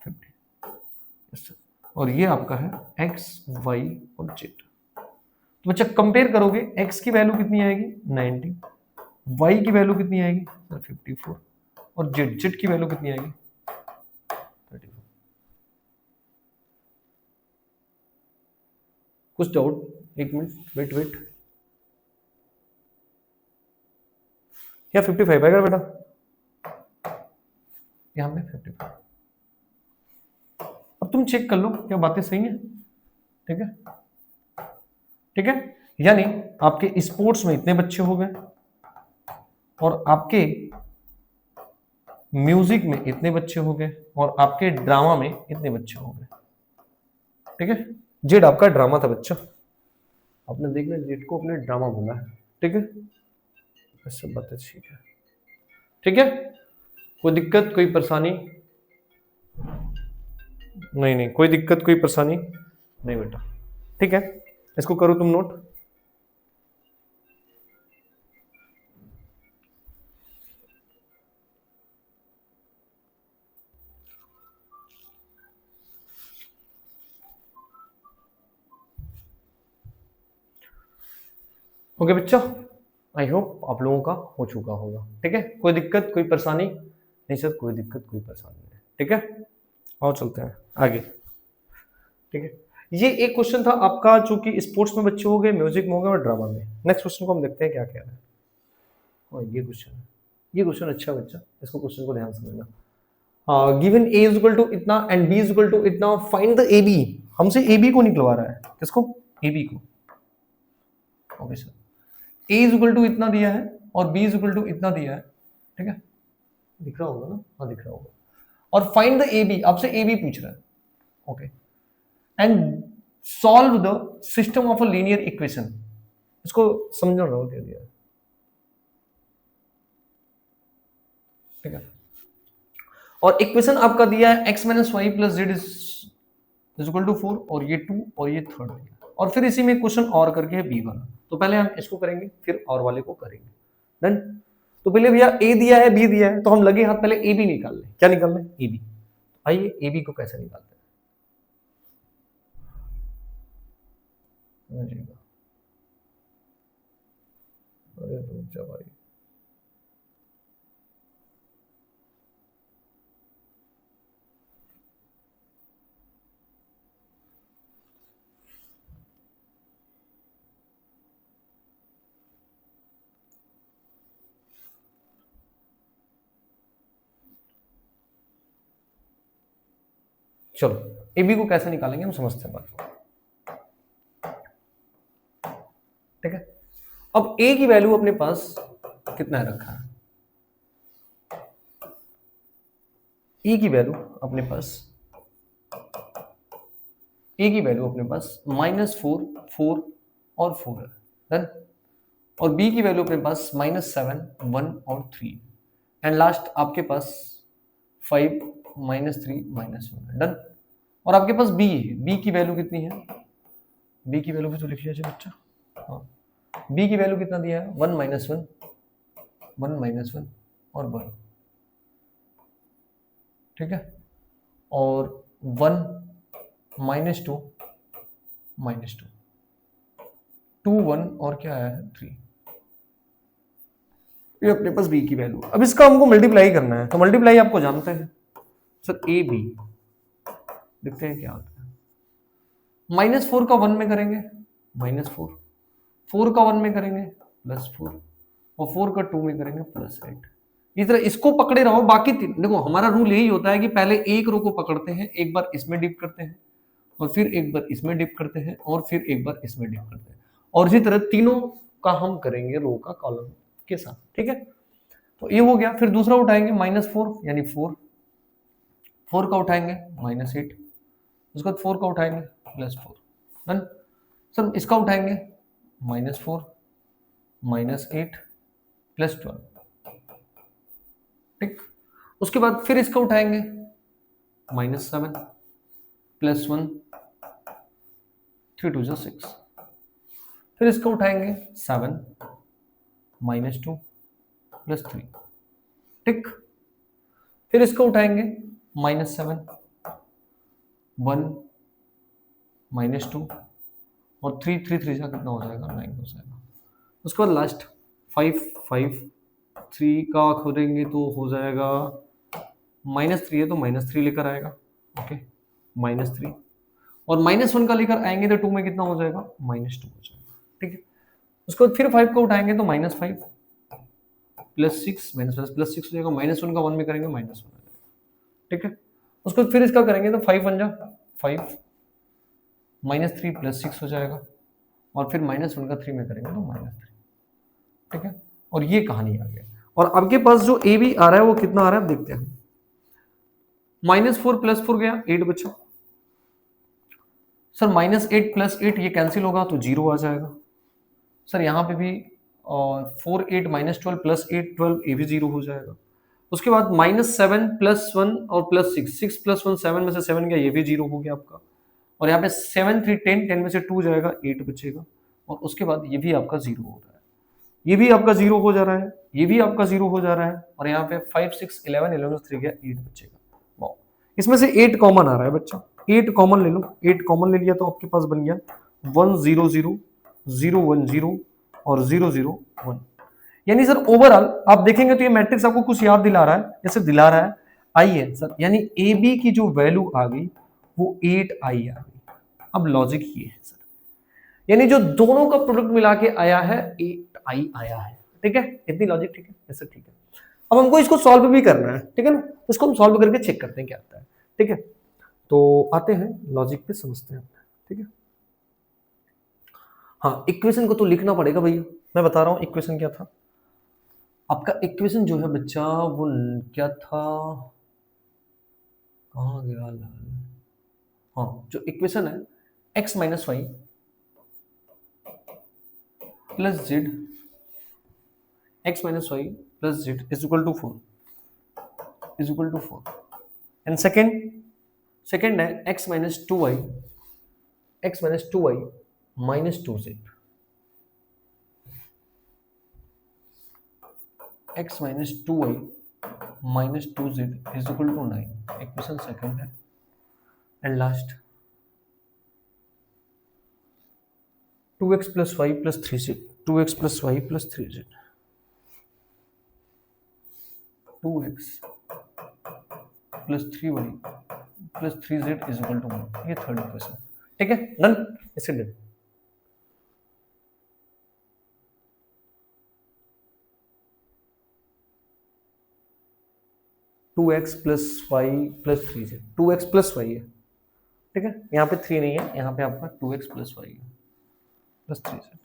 50, यस सर। और ये आपका है x y और z। तो बच्चा कंपेयर करोगे, x की वैल्यू कितनी आएगी? 90, y की वैल्यू कितनी आएगी सर? 54, और z की वैल्यू कितनी आएगी? 34। कुछ डाउट? एक मिनट वेट वेट, क्या 55 आएगा बेटा? यहाँ पे 55। अब तुम चेक कर लो क्या बातें सही है, ठीक है, ठीक है। यानी आपके स्पोर्ट्स में इतने बच्चे हो गए, और आपके म्यूजिक में इतने बच्चे हो गए, और आपके ड्रामा में इतने बच्चे हो गए, ठीक है। जेड आपका ड्रामा था बच्चा, आपने देख लिया, जेड को अपने ड्रामा बोला है, ठीक है। सब बातें ठीक है, ठीक है। कोई दिक्कत, कोई परेशानी? नहीं नहीं, कोई दिक्कत, कोई परेशानी नहीं बेटा, ठीक है। इसको करो तुम नोट। ओके बच्चा, आई होप आप लोगों का हो चुका होगा, ठीक है। कोई दिक्कत, कोई परेशानी? नहीं सर, कोई दिक्कत, कोई परेशानी नहीं, ठीक है। और चलते हैं आगे, ठीक है। ये एक क्वेश्चन था आपका जो कि स्पोर्ट्स में बच्चे हो गए, म्यूजिक में हो गए और ड्रामा में। नेक्स्ट क्वेश्चन को हम देखते हैं क्या कह रहे हैं। और ये क्वेश्चन है, ये क्वेश्चन अच्छा बच्चा, इसको क्वेश्चन को ध्यान से समझना। Given a is equal to इतना and b is equal to इतना, फाइंड द ab। हमसे ab को निकलवा रहा है, किसको? ab को। Okay sir, a is equal to इतना दिया है और b इज इक्वल टू इतना दिया है, ठीक है, दिख रहा होगा ना? हाँ दिख रहा होगा। और फाइंड द ab, आपसे ab पूछ रहा है, okay. And solve the system of a linear equation, इसको समझो ना, दे दिया, ठीक है। और इक्वेशन आपका दिया है x minus y plus Z is equal to 4, और ये 2 और ये थर्ड दिया, और फिर इसी में क्वेश्चन और करके है b वाला। तो पहले हम इसको करेंगे फिर और वाले को करेंगे, डन। तो पहले भैया a दिया है b दिया है, तो हम लगे हाथ पहले a b निकाल लें। क्या निकालना है? a b। आइए a b को कैसे निकालते हैं? अरे रुक जा भाई, चलो ए बी को कैसे निकालेंगे हम समझते हैं बात को, ठीक है। अब ए की वैल्यू अपने पास कितना है रखा है? ए की वैल्यू अपने पास, ए की वैल्यू अपने पास -4, 4 और 4 है, डन। और बी की वैल्यू अपने पास -7, 1 और 3, एंड लास्ट आपके पास 5, -3, -1 है, डन। और आपके पास बी है, बी की वैल्यू कितनी है? बी की वैल्यू भी तो लिख लिया बच्चा, हाँ। बी की वैल्यू कितना दिया है? 1 -1, 1 -1 और 1, ठीक है। और 1 -2, -2, 2 1 और क्या है? 3। ये अपने पास बी की वैल्यू। अब इसका हमको मल्टीप्लाई करना है, तो मल्टीप्लाई आपको जानते हैं सर, ए बी। देखते हैं क्या आता है। -4 का 1 में करेंगे -4, 4 का 1 में करेंगे +4, और 4 का 2 में करेंगे +8। इस तरह इसको पकड़े रहो, बाकी देखो हमारा रूल यही होता है कि पहले एक रो को पकड़ते हैं, एक बार इसमें डिप करते हैं, और फिर एक बार इसमें डिप करते हैं, और फिर एक बार इसमें डिप करते हैं, और इसी तरह तीनों का हम करेंगे रो का कॉलम के साथ, ठीक है। तो ये हो गया। फिर दूसरा उठाएंगे -4 यानी 4, 4 का उठाएंगे -8, उसके बाद 4 का उठाएंगे +4 डन। सर इसका उठाएंगे -4 -8 +12 ठीक। उसके बाद फिर इसका उठाएंगे -7 +1 3 2 6। फिर इसका उठाएंगे 7 -2 +3 ठीक। फिर इसका उठाएंगे -7 1 -2 और 3 3 3 का कितना हो जाएगा 9 हो जाएगा। उसके बाद लास्ट 5 5 3 का खोलेंगे तो हो जाएगा -3 है तो -3 लेकर आएगा ओके -3 और -1 का लेकर आएंगे तो 2 में कितना हो जाएगा -2 हो जाएगा ठीक है। उसके बाद फिर 5 को उठाएंगे तो -5 +6 +6 हो जाएगा -1 का 1 में करेंगे -1 हो जाएगा ठीक है। उसको फिर इसका करेंगे तो 5 बन जा 5 -3 +6 हो जाएगा और फिर -1 का 3 में करेंगे तो -3 ठीक है। और ये कहानी आ गया। और आपके पास जो ए बी आ रहा है वो कितना आ रहा है देखते हैं। -4 +4 गया 8 बचा। सर -8 +8 ये कैंसिल होगा तो 0 आ जाएगा। सर यहाँ पे भी 4 8 -12 +8 12 ये भी 0 हो जाएगा। उसके बाद -7 +1 और +6 6 +1 7 में से 7 गया ये भी 0 हो गया आपका। और यहाँ पे 7 3 10 10 में से 2 जाएगा 8 बचेगा। और उसके बाद ये भी आपका 0 हो रहा है, ये भी आपका 0 हो जा रहा है, ये भी आपका 0 हो जा रहा है। और यहाँ पे 5 6 11 11 3 गया 8 बचेगा। वाह, इसमें से 8 कॉमन आ रहा है बच्चा, 8 कॉमन ले लो। 8 कॉमन ले लिया तो आपके पास बन गया 1 0 0 0 1 0 और 0 0 1। यानी सर ओवरऑल आप देखेंगे तो ये मैट्रिक्स आपको कुछ याद दिला रहा है, जैसे दिला रहा है आई है सर, यानी ए बी की जो वैल्यू आ गई वो 8 आई आ गई। अब लॉजिक ये है सर, यानी जो दोनों का प्रोडक्ट मिला के आया है 8 आई आया है ठीक है। इतनी लॉजिक ठीक है, ऐसे ठीक है। अब हमको इसको सॉल्व भी करना है ठीक है ना, इसको हम सॉल्व करके चेक करते हैं क्या आता है ठीक है। तो आते हैं लॉजिक पे, समझते हैं ठीक है। हाँ, इक्वेशन को तो लिखना पड़ेगा भैया, मैं बता रहा हूँ इक्वेशन क्या था आपका। इक्वेशन जो है बच्चा वो क्या था, कहाँ गया लाल। हाँ, जो इक्वेशन है x - y plus Z, x - y plus Z is equal to 4 is equal to 4। And second है x - 2y minus 2z, x - 2y minus 2z is equal to 9। Equation second है। And last 2x + y + 3z, 2x + y + 3z, 2x + 3y + 3z is equal to 1। ये third equation ठीक है, done, इसे done. Two x plus Y plus 3z, 2x + y है ठीक है, यहाँ पे 3 नहीं है, यहाँ पे आपका 2x + y है प्लस 3z।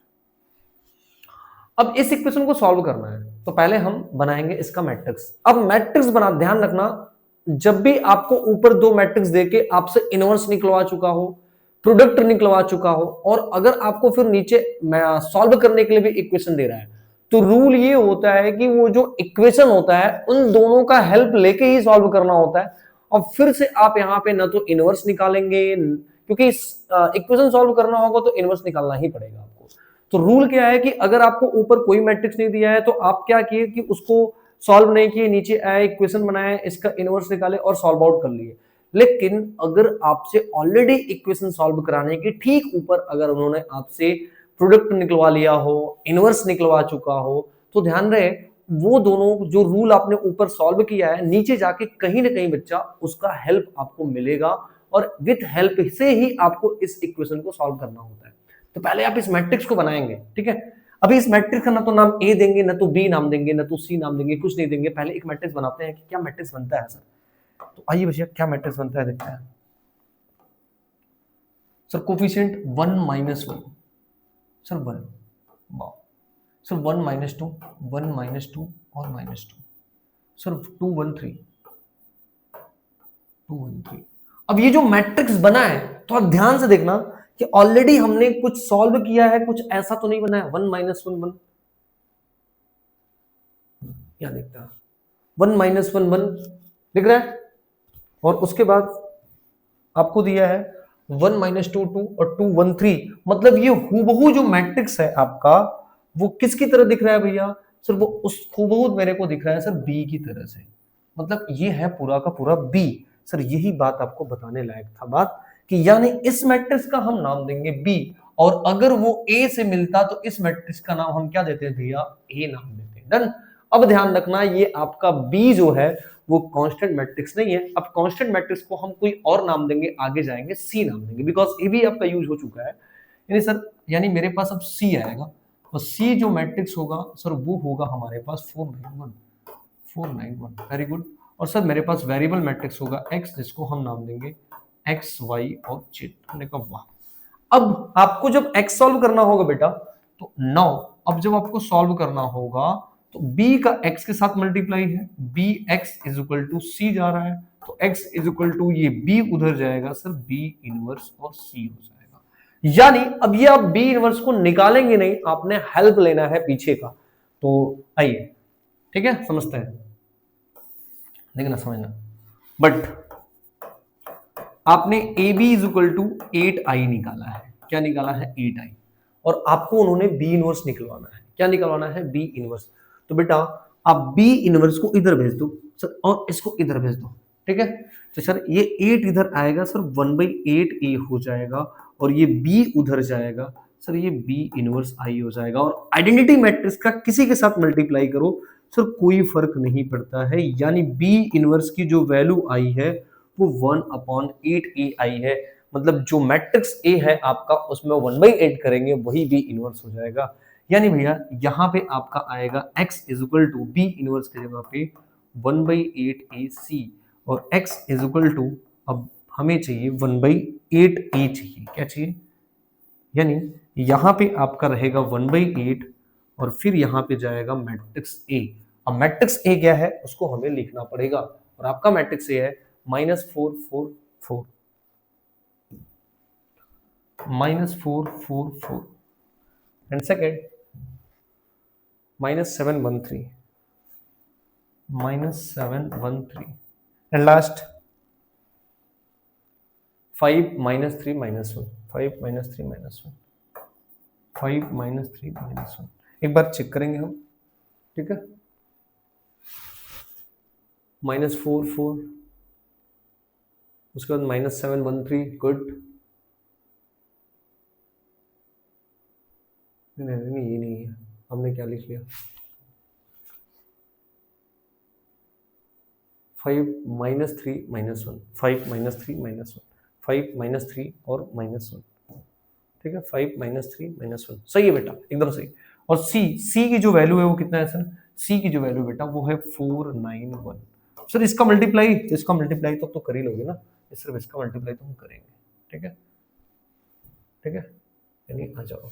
अब इस इक्वेशन को सॉल्व करना है तो पहले हम बनाएंगे इसका मैट्रिक्स। अब मैट्रिक्स बना, ध्यान रखना, जब भी आपको ऊपर दो मैट्रिक्स देके आपसे इनवर्स निकलवा चुका हो, प्रोडक्ट निकलवा चुका हो, और अगर आपको फिर नीचे सॉल्व करने के लिए भी इक्वेशन दे रहा है, तो रूल ये होता है कि वो जो इक्वेशन होता है उन दोनों का हेल्प लेके ही सॉल्व करना होता है। और फिर से आप यहाँ पे ना तो इनवर्स निकालेंगे, क्योंकि इक्वेशन सॉल्व करना होगा तो इनवर्स निकालना ही पड़ेगा आपको। तो रूल क्या है कि अगर आपको ऊपर कोई मैट्रिक्स नहीं दिया है तो आप क्या किए कि उसको सॉल्व नहीं किए, नीचे आए, इक्वेशन बनाए, इसका इनवर्स निकाले और सॉल्व आउट कर लिए। लेकिन अगर आपसे ऑलरेडी इक्वेशन सॉल्व कराने के ठीक ऊपर अगर उन्होंने आपसे प्रोडक्ट निकलवा लिया हो, इनवर्स निकलवा चुका हो, तो ध्यान रहे वो दोनों जो रूल आपने ऊपर सॉल्व किया है, नीचे जाके कहीं ना कहीं बच्चा उसका हेल्प आपको मिलेगा, और विथ हेल्प से ही आपको इस इक्वेशन को सॉल्व करना होता है। तो पहले आप इस मैट्रिक्स को बनाएंगे ठीक है। अभी इस मैट्रिक्स का ना तो नाम ए देंगे, ना तो बी नाम देंगे, ना तो सी नाम देंगे, कुछ नहीं देंगे। पहले एक मैट्रिक्स बनाते हैं कि क्या मैट्रिक्स बनता है सर। तो आइए भैया क्या मैट्रिक्स बनता है देखते हैं। सर कोफिशिएंट 1 - 1, सर 1, वाह सर 1 - 2, 1 - 2 और -2, सर 2 1 3, 2 1 3। अब ये जो मैट्रिक्स बना है तो आप ध्यान से देखना कि ऑलरेडी हमने कुछ सॉल्व किया है, कुछ ऐसा तो नहीं बना है 1 माइनस 1 1, क्या देखता है 1 माइनस 1 1 दिख रहा है, और उसके बाद आपको दिया है 1 माइनस 2 2 और 2 1 3, मतलब ये हूबहू जो मैट्रिक्स है आपका वो किसकी तरह दिख रहा है भैया सर, वो उस हूबहू मेरे को दिख रहा है सर बी की तरह से, मतलब ये है पूरा का पूरा बी। सर यही बात आपको बताने लायक था बात, कि यानी इस मैट्रिक्स का हम नाम देंगे बी, और अगर वो ए से मिलता तो इस मैट्रिक्स का नाम हम क्या देते हैं भैया, ए नाम देते हैं। डन। अब ध्यान रखना ये आपका बी जो है वो कांस्टेंट मैट्रिक्स नहीं है, अब कांस्टेंट मैट्रिक्स को हम कोई और नाम देंगे, आगे जाएंगे सी नाम देंगे, बिकॉज ए भी आपका यूज हो चुका है। यानी सर यानी मेरे पास अब सी आएगा, और सी जो मैट्रिक्स होगा सर वो होगा हमारे पास 491 491, वेरी गुड। और सर मेरे पास वेरिएबल मैट्रिक्स होगा एक्स, जिसको हम नाम देंगे एक्स वाई और जेड। हमने कहा वाह। अब आपको जब एक्स सॉल्व करना होगा बेटा, तो नाउ अब जब आपको सॉल्व करना होगा तो b का x के साथ मल्टीप्लाई है, b x is equal to c जा रहा है, तो x इज इक्वल टू ये b उधर जाएगा सर b इनवर्स और c हो जाएगा। यानी अब ये आप b इनवर्स को निकालेंगे नहीं, आपने हेल्प लेना है पीछे का। तो आइए, ठीक है, समझते हैं, देखना समझना। बट आपने a b is equal to 8i निकाला है, क्या निकाला है 8i, और आपको उन्होंने बी इनवर्स निकलवाना है, क्या निकलवाना है बी इनवर्स। तो बेटा आप बी इनवर्स को इधर भेज दो सर, और इसको इधर भेज दो, ठीक है। तो सर ये 8 इधर आएगा सर 1/8 ए हो जाएगा, और ये बी उधर जाएगा सर, ये बी इनवर्स आई हो जाएगा। और आइडेंटिटी मैट्रिक्स का किसी के साथ मल्टीप्लाई करो सर कोई फर्क नहीं पड़ता है, यानी बी इनवर्स की जो वैल्यू आई है वो 1/8 आई है, मतलब जो मैट्रिक्स ए है आपका उसमें 1/8 करेंगे वही बी इनवर्स हो जाएगा। यानी भैया यहाँ पे आपका आएगा x is equal to b inverse की जगह पे 1/8 ए सी, और x इज इक्वल टू अब हमें चाहिए 1/8 ए चाहिए, क्या चाहिए, यानी यहाँ पे आपका रहेगा 1/8, और फिर यहाँ पे जाएगा मैट्रिक्स ए। अब मैट्रिक्स ए क्या है उसको हमें लिखना पड़ेगा, और आपका मैट्रिक्स ए है -4 4 4 -4 4 4, एंड सेकेंड -7 1 3 -7 1 3, एंड लास्ट 5 -3 -1 5 -3 -1 5 -3 -1। एक बार चेक करेंगे हम, ठीक है, -4 4, उसके बाद -7 1 3, गुड। नहीं ये नहीं है, हमने क्या लिख लिया 5 -3 -1 5 -3 -1 5 -3 और -1, ठीक है, 5 -3 -1 सही है बेटा, एकदम सही। और सी की जो वैल्यू है वो कितना है सर, सी की जो वैल्यू बेटा वो है 491। सर इसका मल्टीप्लाई, तो इसका मल्टीप्लाई तो कर ही लोगे ना, सिर्फ इसका मल्टीप्लाई तो हम करेंगे, ठीक है, ठीक है, यानी आ जाओ।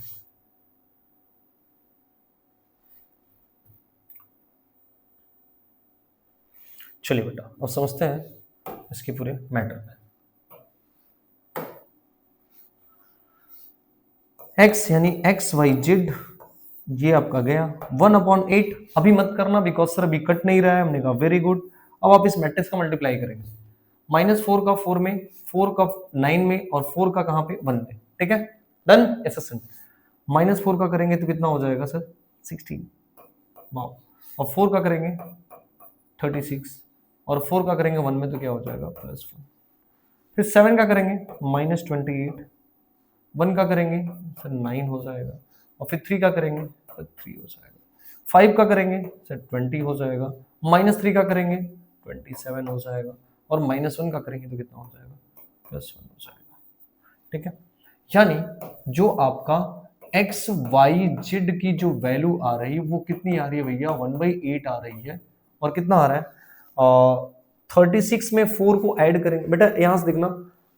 चलिए बेटा अब समझते हैं इसके पूरे मैटर में। x यानी एक्स वाई जेड, ये आपका गया 1/8, अभी मत करना बिकॉज सर अभी कट नहीं रहा है, हमने कहा वेरी गुड। अब आप इस मैट्रिक्स का मल्टीप्लाई करेंगे, -4 का 4 में, 4 का 9 में, और 4 का कहां पे 1 में, ठीक है, डन, ऐसा सिंपल। -4 का करेंगे तो कितना हो जाएगा सर 16, वाओ, और 4 का करेंगे 36, और 4 का करेंगे 1 में तो क्या हो जाएगा +4, फिर 7 का करेंगे -28, 1 का करेंगे सर 9 हो जाएगा, और फिर 3 का करेंगे सर 3 हो जाएगा, 5 का करेंगे सर 20 हो जाएगा, -3 का करेंगे 27 हो जाएगा, और -1 का करेंगे तो कितना हो जाएगा +1 हो जाएगा, ठीक है। यानी जो आपका एक्स वाई जेड की जो वैल्यू आ रही है वो कितनी आ रही है भैया 1/8 आ रही है, और कितना आ रहा है 36 में 4 को ऐड करेंगे बेटा, यहां से देखना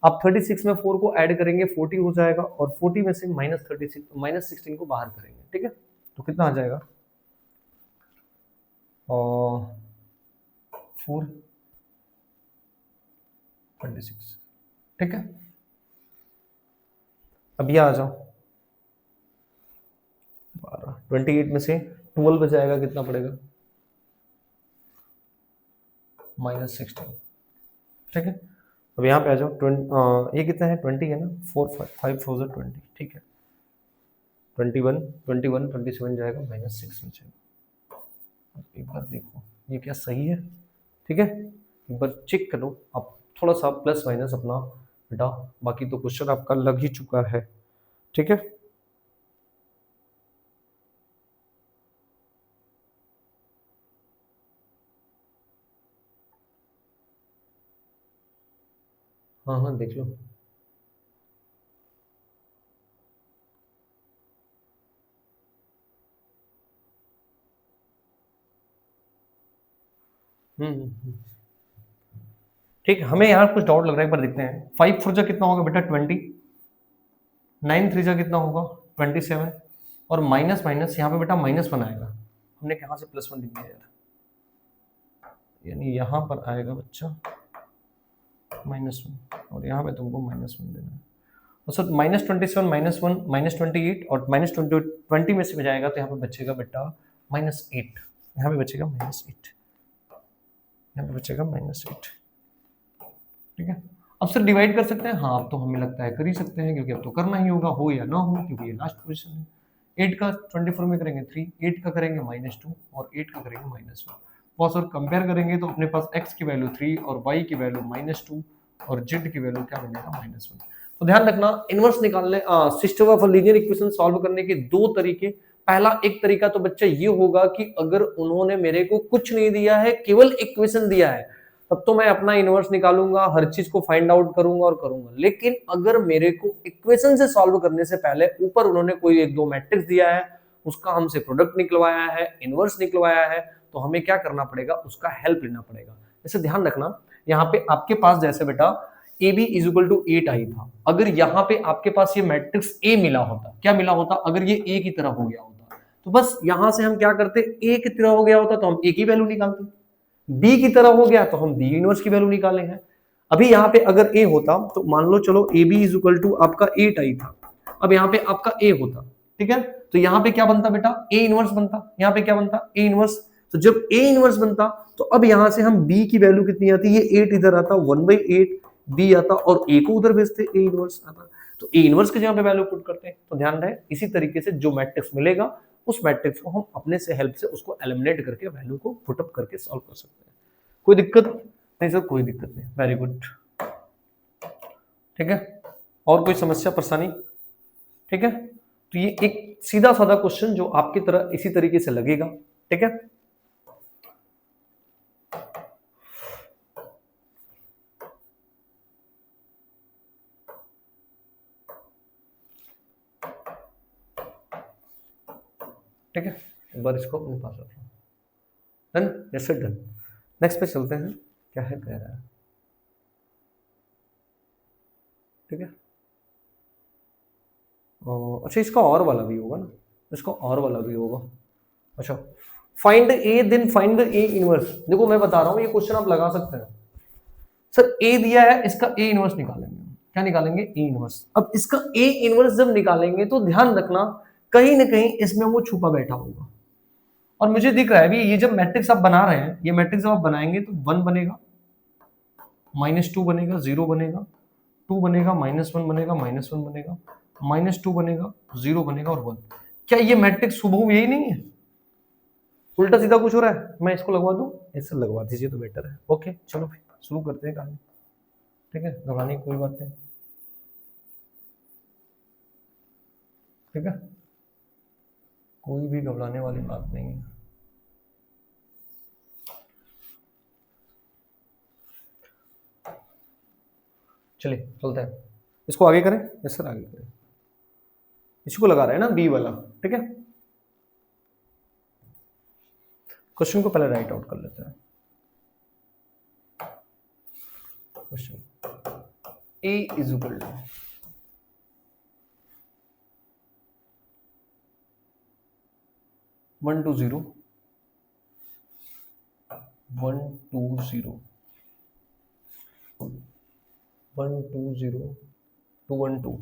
आप 36 में 4 को ऐड करेंगे 40 हो जाएगा, और 40 में से -16 को बाहर करेंगे, ठीक है, तो कितना आ जाएगा 4 26, ठीक है, अब ये आ जाओ 12, 28 में से 12 बचाएगा कितना पड़ेगा, -16। ठीक है, अब यहाँ पे आ जाओ, ये कितना है, 20 है ना, 4 5 4 20, ठीक है, 21 21 27 जाएगा, -6 बचेगा। अब एक बार देखो ये क्या सही है, ठीक है, एक बार चेक करो आप, थोड़ा सा प्लस माइनस अपना बेटा, बाकी तो क्वेश्चन आपका लग ही चुका है। ठीक है, हाँ हाँ देख लो। ठीक है, हमें यहाँ कुछ डाउट लग रहा है, एक बार देखते हैं। 5 4 जा कितना होगा बेटा, 20, 9 3 जा कितना होगा, 27, और माइनस माइनस यहाँ पे बेटा माइनस बनाएगा, हमने कहाँ से +1 लिख दिया यार, यानी यहाँ पर आएगा बच्चा -1, और यहाँ पे तुमको -1 देना है। और सर -27 -1 -28 और -20 में से बचाएगा तो यहाँ पे बचेगा बेटा -8, यहाँ पे बचेगा -8, यहाँ पे बचेगा -8। ठीक है, अब सर डिवाइड कर सकते हैं, हाँ अब तो हमें लगता है कर ही सकते हैं, क्योंकि अब तो करना ही होगा, हो या ना हो, क्योंकि ये लास्ट पोजीशन है। 8 का 24 में करेंगे 3, 8 का करेंगे -2 और 8 का करेंगे -1। बॉस और कंपेयर करेंगे तो अपने पास x की वैल्यू 3 और y की वैल्यू -2 और z की वैल्यू क्या बनेगा, -1। तो ध्यान रखना, इनवर्स निकालने system of linear equation solve करने के दो तरीके। पहला एक तरीका तो बच्चा ये होगा कि अगर उन्होंने मेरे को कुछ नहीं दिया है, केवल इक्वेशन दिया है, तब तो मैं अपना इनवर्स निकालूंगा, हर चीज को फाइंड आउट करूंगा और करूंगा। लेकिन अगर मेरे को इक्वेशन से सॉल्व करने से पहले ऊपर उन्होंने कोई एक दो मैट्रिक्स दिया है, उसका हमसे प्रोडक्ट निकलवाया है, इनवर्स निकलवाया है, तो हमें क्या करना पड़ेगा, उसका हेल्प लेना पड़ेगा। जैसे ध्यान रखना, यहाँ पे आपके पास जैसे बेटा AB इज इक्वल टू 8 आई था, अगर यहाँ पे आपके पास ये मैट्रिक्स A मिला होता, क्या मिला होता, अगर ये A की तरह हो गया होता, तो बस यहां से हम क्या करते, A की तरह हो गया होता तो हम A की वैल्यू निकालते, बी की तरह हो गया तो हम बी इनवर्स की वैल्यू निकालेंगे। अभी यहाँ पे अगर ए होता तो मान लो चलो a b is equal to आपका 8 आई था, अब यहाँ पे आपका ए होता, ठीक है, तो यहाँ पे क्या बनता बेटा, ए इनवर्स बनता, यहाँ पे क्या बनता, ए इनवर्स। तो जब ए इनवर्स बनता तो अब यहाँ से हम बी की वैल्यू कितनी आती, ये 8 इधर आता, 1/8 बी आता, और ए को उधर भेजते, ए इनवर्स आता, तो ए इनवर्स के जगह पे वैल्यू पुट करते हैं। तो ध्यान रहे, इसी तरीके से जो मैट्रिक्स मिलेगा उस मैट्रिक्स को हम अपने से हेल्प से उसको एलिमिनेट करके वैल्यू को पुटअप करके सॉल्व कर सकते हैं। कोई दिक्कत नहीं सर, कोई दिक्कत नहीं, वेरी गुड। ठीक है, और कोई समस्या परेशानी, ठीक है, तो ये एक सीधा साधा क्वेश्चन जो आपकी तरह इसी तरीके से लगेगा। ठीक है, ठीक है, एक बार इसको अपने पास रखो, done, yes sir done. Next पे चलते हैं, क्या है कह रहा है, ठीक है, अच्छा इसका और वाला भी होगा ना, इसका और वाला भी होगा। अच्छा, find a then find the a inverse. देखो मैं बता रहा हूं, ये क्वेश्चन आप लगा सकते हैं। सर ए दिया है, इसका ए इनवर्स निकालेंगे, क्या निकालेंगे, ए इनवर्स। अब इसका ए इनवर्स जब निकालेंगे तो ध्यान रखना, कहीं ना कहीं इसमें वो छुपा बैठा होगा, और मुझे दिख रहा है अभी ये जब मैट्रिक्स आप बना रहे हैं, ये मैट्रिक्स जब आप बनाएंगे तो 1 बनेगा, -2 बनेगा, 0 बनेगा, 2 बनेगा, -1 बनेगा, -1 बनेगा, -2 बनेगा, 0 बनेगा और 1। क्या ये मैट्रिक्स हुबहू यही नहीं है, उल्टा सीधा कुछ हो रहा है, मैं इसको लगवा दूं, ऐसे लगवा दीजिए तो बेटर है। ओके चलो फिर शुरू करते हैं कहानी, ठीक है, घबराने की कोई बात नहीं, ठीक है, कोई भी घबराने वाली बात नहीं है। चलिए चलते हैं, इसको आगे करें, यस सर आगे करें, इसको लगा रहे हैं ना बी वाला, ठीक है। क्वेश्चन को पहले राइट आउट कर लेते हैं। Question a is equal to 1 2 0 1 2 0 120 212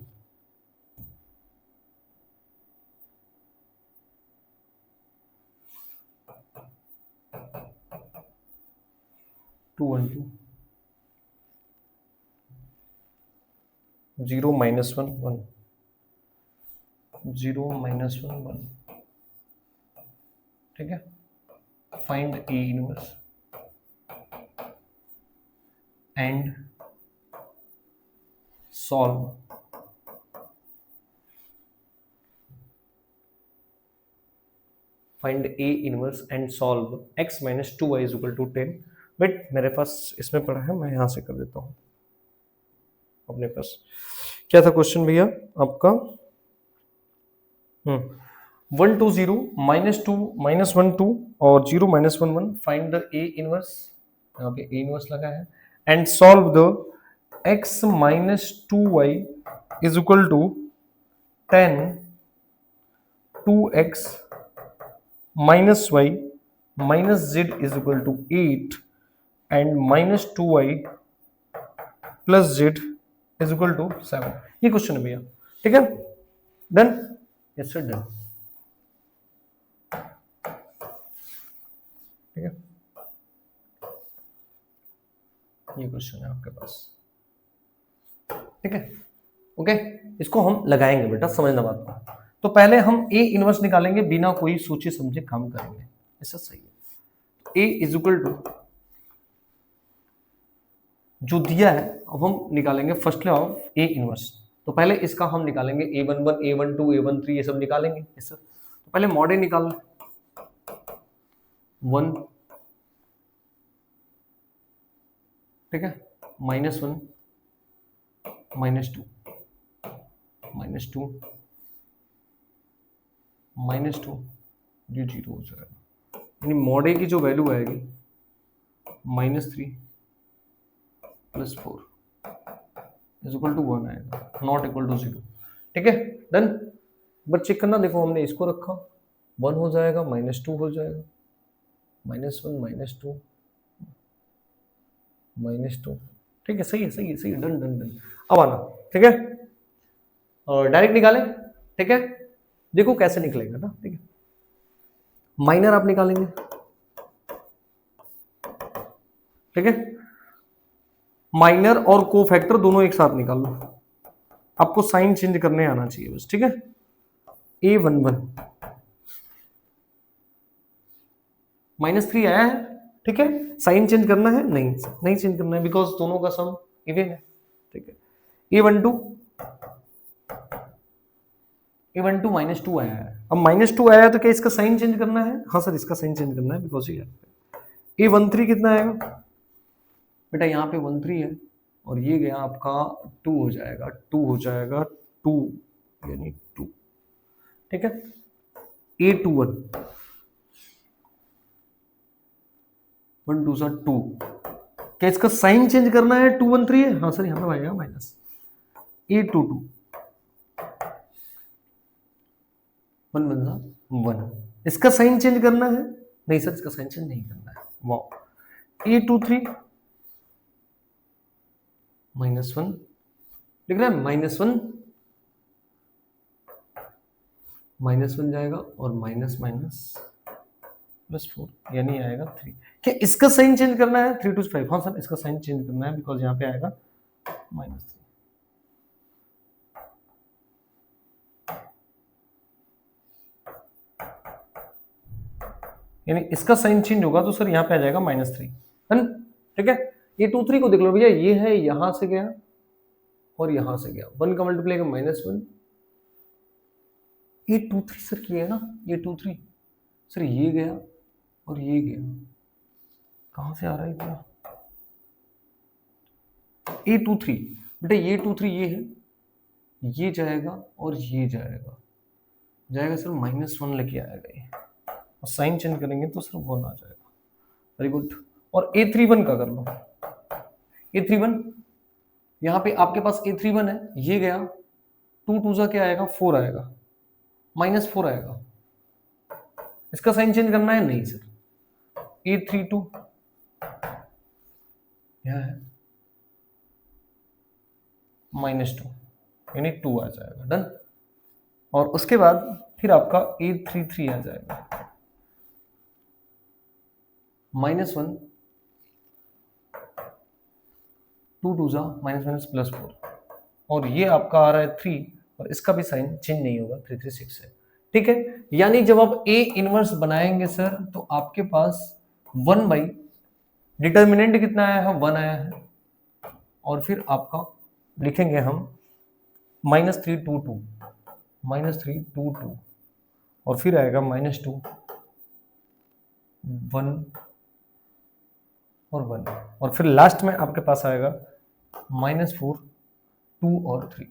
212 0 -1 1 0 -1 1। ठीक है, find a inverse and solve find a inverse and solve x minus 2y is equal to 10। But मेरे पास इसमें पड़ा है, मैं यहां से कर देता हूं। अपने पास क्या था क्वेश्चन भैया आपका? 120 -2 -12 और 0 -11 फाइंड द ए इनवर्स। यहाँ पे ए इनवर्स लगा है and solve the x minus 2y is equal to 10 2x minus y minus z is equal to 8 and minus 2y plus z is equal to 7। ये question है भैया, ठीक है, done? Yes sir, done. ठीक है, ये क्वेश्चन है आपके पास। ठीक है, ओके, इसको हम लगाएंगे बेटा, समझना बात को। तो पहले हम ए इनवर्स निकालेंगे, बिना कोई सोचे समझे काम करेंगे, ऐसा सही है। ए इज इक्वल टू जो दिया है, अब हम निकालेंगे first law of A inverse. तो पहले इसका हम निकालेंगे a11 a12 a13 ये सब निकालेंगे। यस सर, तो पहले मॉड ए निकाल 1, ठीक है, -1 -2 -2 -2 ये 0 हो जाएगा, यानी मॉड ए की जो वैल्यू आएगी -3 + 4 इज इक्वल टू 1 आएगा, नॉट इक्वल टू 0। ठीक है, डन। बट चेक करना, देखो हमने इसको रखा 1 हो जाएगा, -2 हो जाएगा, -1 -2 -2। ठीक है, सही है, सही है, सही है, डन डन डन। अब आना, ठीक है, और डायरेक्ट निकालें। ठीक है, देखो कैसे निकलेगा ना। ठीक है, माइनर आप निकालेंगे। ठीक है, माइनर और कोफैक्टर दोनों एक साथ निकाल लो, आपको साइन चेंज करने आना चाहिए बस। ठीक है, a11 -3 आया है, ठीक है, साइन चेंज करना है? नहीं, नहीं चेंज करना है, बिकॉज दोनों का सम इवन है। ठीक है, a12 -2 आया है। अब -2 आया है तो क्या इसका साइन चेंज करना है? हाँ सर, इसका साइन चेंज करना है, बिकॉज ये a13 कितना आएगा बेटा? यहाँ पे 13 है और ये गया आपका 2 हो जाएगा, 2 हो जाएगा, 2 यानी 2। ठीक है, a21 1 2 2, क्या इसका साइन चेंज करना है? 2 1 3 है, हाँ सर, यहाँ पे आएगा माइनस। a22 1 1 इसका साइन चेंज करना है? नहीं सर, इसका साइन चेंज नहीं करना है। वाह, a23 -1 लिख रहा है, -1 जाएगा और माइनस +4 यानी आएगा 3। क्या इसका साइन चेंज करना है? 3 2 5, हाँ सर, इसका साइन चेंज करना है, बिकॉज यहाँ पे आएगा -3। यानी इसका साइन चेंज होगा तो सर यहाँ पे आ जाएगा -3। ठीक है, a23 को देख लो भैया, ये है, यहां से गया और यहां से गया, 1 का मल्टीप्लाई का -1। a23 सर किया है ना, a23 सर, ये गया और ये गया, कहां से आ रहा है क्या? a23 बेटा, ये 23 ये है, ये जाएगा और ये जाएगा सर, -1 लेके आएगा ये, और साइन चेंज करेंगे तो सर 1 आ जाएगा। Very good. और a31 का कर लो, a31 यहाँ पे आपके पास a31 है, ये गया, 2 2 क्या आएगा? 4 आएगा, -4 आएगा। इसका साइन चेंज करना है? नहीं सर। a32 यहाँ है, -2 यानी 2 आ जाएगा। डन। और उसके बाद फिर आपका A33 आ जाएगा -1 2 2 जा -+4 और ये आपका आ रहा है 3 और इसका भी साइन चेंज नहीं होगा, 336 है। ठीक है, यानी जब आप A इनवर्स बनाएंगे सर तो आपके पास 1 बाई डिटर्मिनेंट कितना आया है, 1 आया है और फिर आपका लिखेंगे हम -322 -322 और फिर आएगा -2 1 और 1 और फिर लास्ट में आपके पास आएगा -4 2 और 3।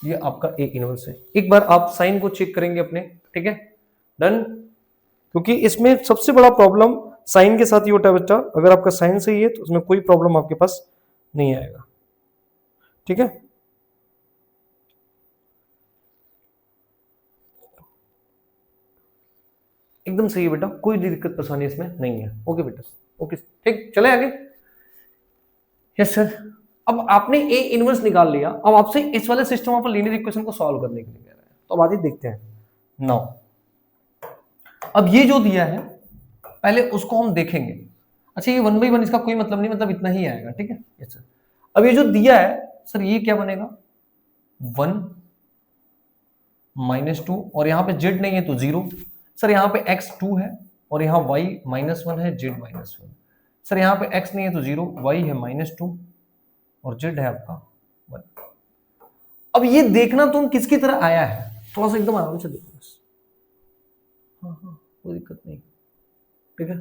ये आपका ए इनवर्स है। एक बार आप साइन को चेक करेंगे अपने, ठीक है, डन। क्योंकि इसमें सबसे बड़ा प्रॉब्लम साइन के साथ ये होता है बच्चा, अगर आपका साइन सही है तो उसमें कोई प्रॉब्लम आपके पास नहीं आएगा, ठीक है। एकदम सही है बेटा, कोई दिक्कत परेशानी इसमें नहीं है। ओके बेटा, ओके, ठीक, चले आगे। Yes sir. अब आपने ए इनवर्स निकाल लिया, अब आपसे इस वाले सिस्टम ऑफ लीनियर इक्वेशन को सॉल्व करने के लिए कह रहा है, तो अब आगे देखते हैं। नाउ अब ये जो दिया है पहले उसको हम देखेंगे। अच्छा, ये 1/1 इसका कोई मतलब नहीं, मतलब इतना ही आएगा, ठीक है। Yes sir. अब ये जो दिया है सर, ये क्या बनेगा 1 -2 और यहाँ पे z नहीं है तो 0। सर यहाँ पे x 2 है और यहाँ y -1 है, z -1। सर यहाँ पे x नहीं है तो 0, y है -2 और z है आपका 1। अब ये देखना तुम किसकी तरह आया है, थोड़ा सा एकदम आराम से देखो बस। हाँ, कोई दिक्कत नहीं, ठीक है।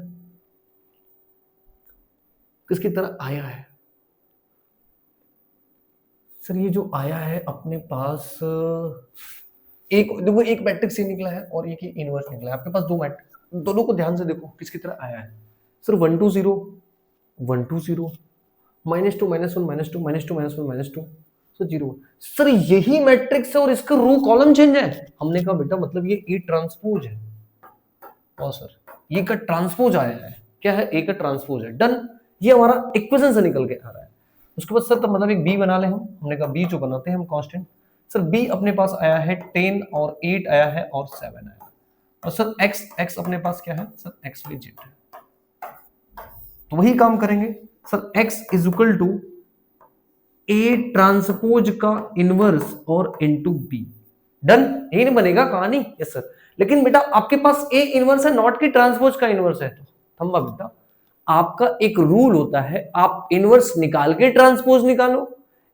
किसकी तरह आया है सर, ये जो आया है अपने पास एक देखो, एक मैट्रिक्स ये निकला है और एक ही इनवर्स निकला है। आपके पास दो मैट्रिक्स, दोनों को ध्यान से देखो किसकी तरह आया है सर। 1 2 0 1 2 0 -2 -1 -2 -2 -1 -2 सर 0। सर यही मैट्रिक्स है और इसका रो कॉलम चेंज है। हमने कहा बेटा मतलब ये ए ट्रांसपोज है और सर ये का ट्रांसपोज आया है, क्या है, ए का ट्रांसपोज है। डन, ये हमारा इक्वेशन से निकल के आ रहा है। उसके बाद सर तब मतलब एक बी बना ले हम, हमने कहा बी जो बनाते हैं हम कांस्टेंट। सर बी अपने पास आया है 10 और 8 आया है और 7 आया। और सर x अपने पास क्या है सर, x बाई जेड है। तो वही काम करेंगे sir, x is equal to a transpose का इनवर्स और इनटू बी। डन, यही नहीं बनेगा कहानी। Yes sir. लेकिन बेटा आपके पास ए इनवर्स है, नॉट की ट्रांसपोज का इनवर्स है, तो थम्बा बेटा आपका एक रूल होता है, आप इनवर्स निकाल के ट्रांसपोज निकालो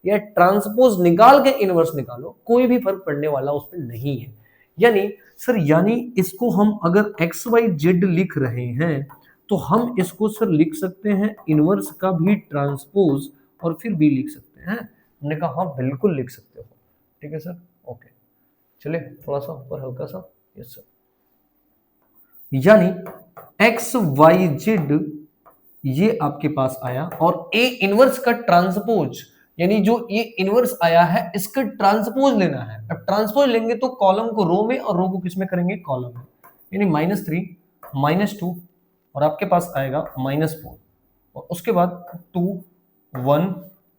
या ट्रांसपोज निकाल के इनवर्स निकालो, कोई भी फर्क पड़ने वाला उसमें नहीं है। यानी सर, यानी इसको हम अगर एक्स वाई जेड लिख रहे हैं तो हम इसको सर लिख सकते हैं इनवर्स का भी ट्रांसपोज और फिर भी लिख सकते हैं। हमने कहा हाँ बिल्कुल लिख सकते हो, ठीक है सर, ओके। चले थोड़ा सा ऊपर हल्का सा। Yes sir. यानी एक्स वाई जेड ये आपके पास आया और ए इनवर्स का ट्रांसपोज, यानी जो ये इनवर्स आया है इसका ट्रांसपोज लेना है। अब ट्रांसपोज लेंगे तो कॉलम को रो में और रो को किस में करेंगे, कॉलम में। यानी -3 -2 और आपके पास आएगा -4 और उसके बाद 2 1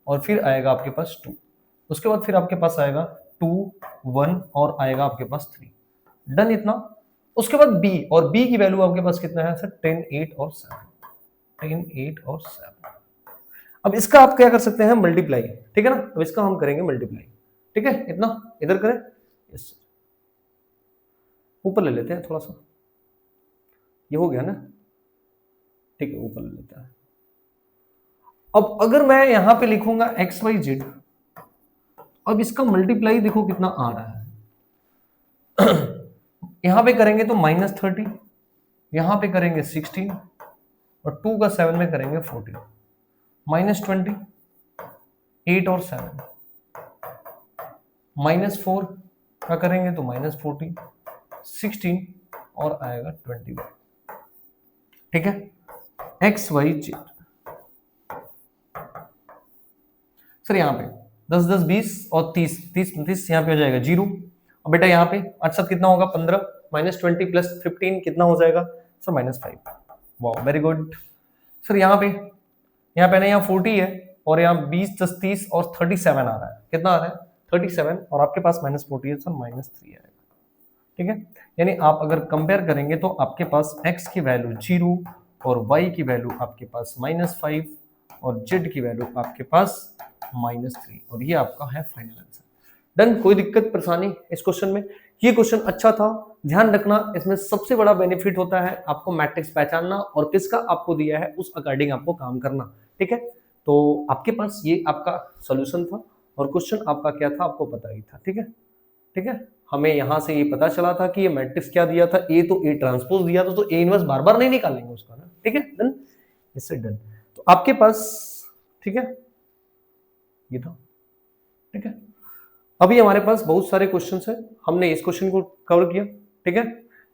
और फिर आएगा आपके पास 2, उसके बाद फिर आपके पास आएगा 2 1 और आएगा आपके पास 3। डन इतना। उसके बाद b, और b की वैल्यू आपके पास कितना है सर, 10 8 और 7, 10 8 और 7। अब इसका आप क्या कर सकते हैं, मल्टीप्लाई, ठीक है ना। अब इसका हम करेंगे मल्टीप्लाई, ठीक है। इतना इधर करें, यस, ऊपर ले लेते हैं थोड़ा सा, ये हो गया ना, ठीक है, ऊपर ले लेते हैं। अब अगर मैं यहां पे लिखूंगा एक्स वाई जेड, अब इसका मल्टीप्लाई देखो कितना आ रहा है। यहां पे करेंगे तो -30, यहां पे करेंगे 16 और 2 का 7 में करेंगे 14, -20 8 और 7, -4 का करेंगे तो -40 16 और आएगा 21, ठीक है। एक्स वाई जेड सर यहाँ पे 10 10 20 और 30 30 29 यहाँ पे हो जाएगा 0। अब बेटा यहाँ पे 8 कितना होगा 15, -20 + 15 कितना हो जाएगा सर, -5। वाह वेरी गुड। सर यहाँ पे ना यहाँ 40 है और यहाँ 20 10 30 और 37 आ रहा है। कितना आ रहा है? 37 और आपके पास -40 है तो -3 आएगा। ठीक है, यानी आप अगर कंपेयर करेंगे तो आपके पास x की वैल्यू 0 और y की वैल्यू आपके पास -5 और z की वैल्यू आपके पास -3 और ये आपका है फाइनल आंसर। डन। कोई दिक्कत परेशानी इस क्वेश्चन में? ये क्वेश्चन अच्छा था। ध्यान रखना इसमें सबसे बड़ा बेनिफिट होता है आपको मैट्रिक्स पहचानना और किसका आपको दिया है उस अकॉर्डिंग आपको काम करना। ठीक है, तो आपके पास ये आपका सॉल्यूशन था और क्वेश्चन आपका क्या था आपको पता ही था। ठीक है, ठीक है, हमें यहां से ये पता चला था कि ये मैट्रिक्स क्या दिया था, ए तो ए ट्रांसपोज दिया था, तो ए इनवर्स बार बार नहीं निकालेंगे उसका ना। ठीक है, डन, इससे डन। तो आपके पास ठीक है ये था। ठीक है, अभी हमारे पास बहुत सारे क्वेश्चंस हैं, हमने इस क्वेश्चन को कवर किया। ठीक है,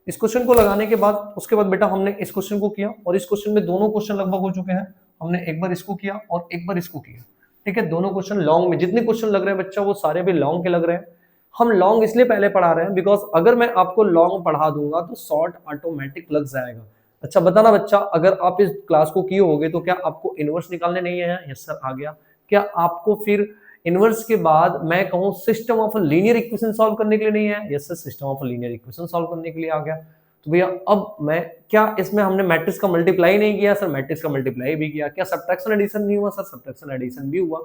इस क्वेश्चन को लगाने के बाद उसके बाद बेटा हमने इस क्वेश्चन को किया और इस क्वेश्चन में दोनों क्वेश्चन लगभग हो चुके हैं। हमने एक बार इसको किया और एक बार इसको किया। ठीक है, दोनों क्वेश्चन लॉन्ग में, जितने क्वेश्चन लग रहे हैं बच्चा वो सारे भी लॉन्ग के लग रहे हैं। हम लॉन्ग इसलिए पहले पढ़ा रहे हैं बिकॉज अगर मैं आपको लॉन्ग पढ़ा दूंगा तो शॉर्ट ऑटोमेटिक लग जाएगा। अच्छा बताना बच्चा, अगर आप इस क्लास को किए होगे तो क्या आपको इनवर्स निकालने नहीं है? यस सर आ गया। क्या आपको फिर इनवर्स के बाद मैं कहूं system of linear equation solve करने के लिए नहीं है? Yes sir system of linear equation solve करने के लिए आ गया। तो भैया अब मैं क्या इसमें हमने मैट्रिक्स का मल्टीप्लाई नहीं किया? सर मैट्रिक्स का मल्टीप्लाई भी किया। क्या सब्ट्रैक्शन एडिशन नहीं हुआ? सर सब्ट्रैक्शन एडिशन भी हुआ।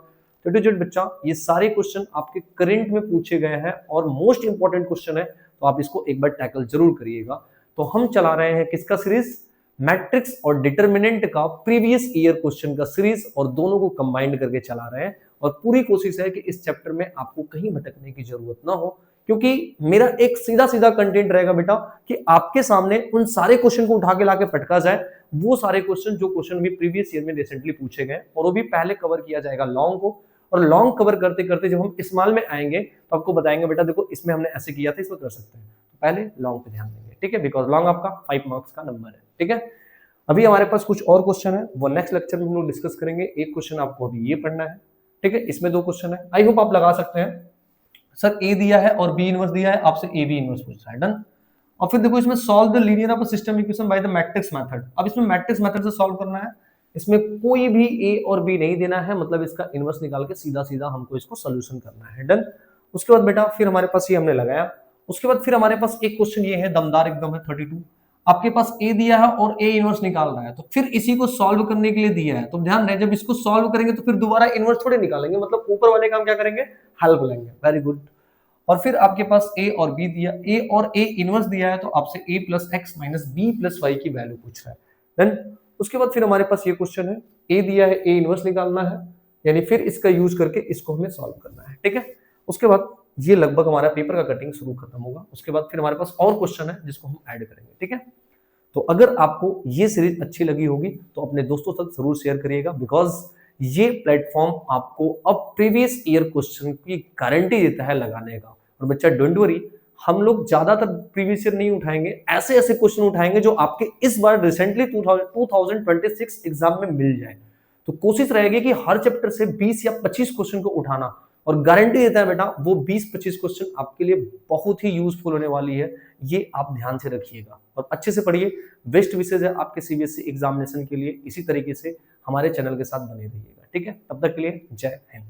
तो बच्चा ये सारे क्वेश्चन आपके करंट में पूछे गए हैं और मोस्ट इंपॉर्टेंट क्वेश्चन है, तो आप इसको एक बार टैकल जरूर करिएगा। तो हम चला रहे हैं किसका सीरीज? मैट्रिक्स और डिटरमिनेंट का प्रीवियस ईयर क्वेश्चन का सीरीज और दोनों को कंबाइंड करके चला रहे हैं और पूरी कोशिश है कि इस चैप्टर में आपको कहीं भटकने की जरूरत ना हो, क्योंकि मेरा एक सीधा सीधा कंटेंट रहेगा बेटा कि आपके सामने उन सारे क्वेश्चन को उठा के लाके पटका जाए, वो सारे क्वेश्चन जो क्वेश्चन भी प्रीवियस ईयर में रिसेंटली पूछे गए और वो भी पहले कवर किया जाएगा लॉन्ग को, और लॉन्ग कवर करते करते जब हम स्मॉल में आएंगे तो आपको बताएंगे बेटा देखो इसमें हमने ऐसे किया था, इसमें कर सकते हैं। तो पहले लॉन्ग पे ध्यान देंगे। ठीक है, बिकॉज लॉन्ग आपका 5 मार्क्स का नंबर है। ठीक है, अभी हमारे पास कुछ और क्वेश्चन है, वो नेक्स्ट लेक्चर में हम लोग डिस्कस करेंगे। एक क्वेश्चन आपको अभी ये पढ़ना है। ठीक है, इसमें 2 क्वेश्चन है, आई होप आप लगा सकते हैं। सर ए दिया है और बी इनवर्स दिया है, आपसे ए बी इनवर्स पूछ रहा है। डन। और फिर देखो इसमें solve the linear of system equation by the matrix method. अब इसमें मैट्रिक्स मेथड से सॉल्व करना है, इसमें कोई भी ए और बी नहीं देना है, मतलब इसका इनवर्स निकाल के सीधा सीधा हमको इसको सोल्यूशन करना है। डन। उसके बाद बेटा फिर हमारे पास ये हमने लगाया, उसके बाद फिर हमारे पास एक क्वेश्चन ये है दमदार एकदम है 32। आपके पास ए दिया है और ए इनवर्स निकाल रहा है, तो फिर इसी को सॉल्व करने के लिए दिया है, तो ध्यान रहे जब इसको सॉल्व करेंगे तो फिर दोबारा इनवर्स थोड़े निकालेंगे, मतलब ऊपर वाले का हम क्या करेंगे, हेल्प लेंगे। Very good. और फिर आपके पास ए और बी दिया, ए और ए इनवर्स दिया है, तो आपसे a plus x minus b plus y की वैल्यू पूछ रहा है। देन उसके बाद फिर हमारे पास ये क्वेश्चन है, ए दिया है, ए इनवर्स निकालना है, यानी फिर इसका यूज करके इसको हमें सॉल्व करना है। ठीक है, उसके बाद ये लगभग हमारा पेपर का कटिंग शुरू खत्म होगा। उसके बाद फिर हमारे पास और क्वेश्चन है जिसको हम ऐड करेंगे। ठीक है, तो अगर आपको ये सीरीज अच्छी लगी होगी तो अपने दोस्तों तक जरूर शेयर करिएगा, बिकॉज ये प्लेटफॉर्म आपको अब प्रीवियस ईयर क्वेश्चन की गारंटी देता है लगाने का। और बच्चा डोंट वरी, हम लोग ज्यादातर प्रीवियस ईयर नहीं उठाएंगे, ऐसे ऐसे क्वेश्चन उठाएंगे जो आपके इस बार रिसेंटली 2026 एग्जाम में मिल जाए। तो कोशिश रहेगी कि हर चैप्टर से 20 या 25 क्वेश्चन को उठाना, और गारंटी देता है बेटा वो 20-25 क्वेश्चन आपके लिए बहुत ही यूजफुल होने वाली है। ये आप ध्यान से रखिएगा और अच्छे से पढ़िए। बेस्ट विशेष है आपके सीबीएसई एग्जामिनेशन के लिए। इसी तरीके से हमारे चैनल के साथ बने रहिएगा। ठीक है, तब तक के लिए जय हिंद।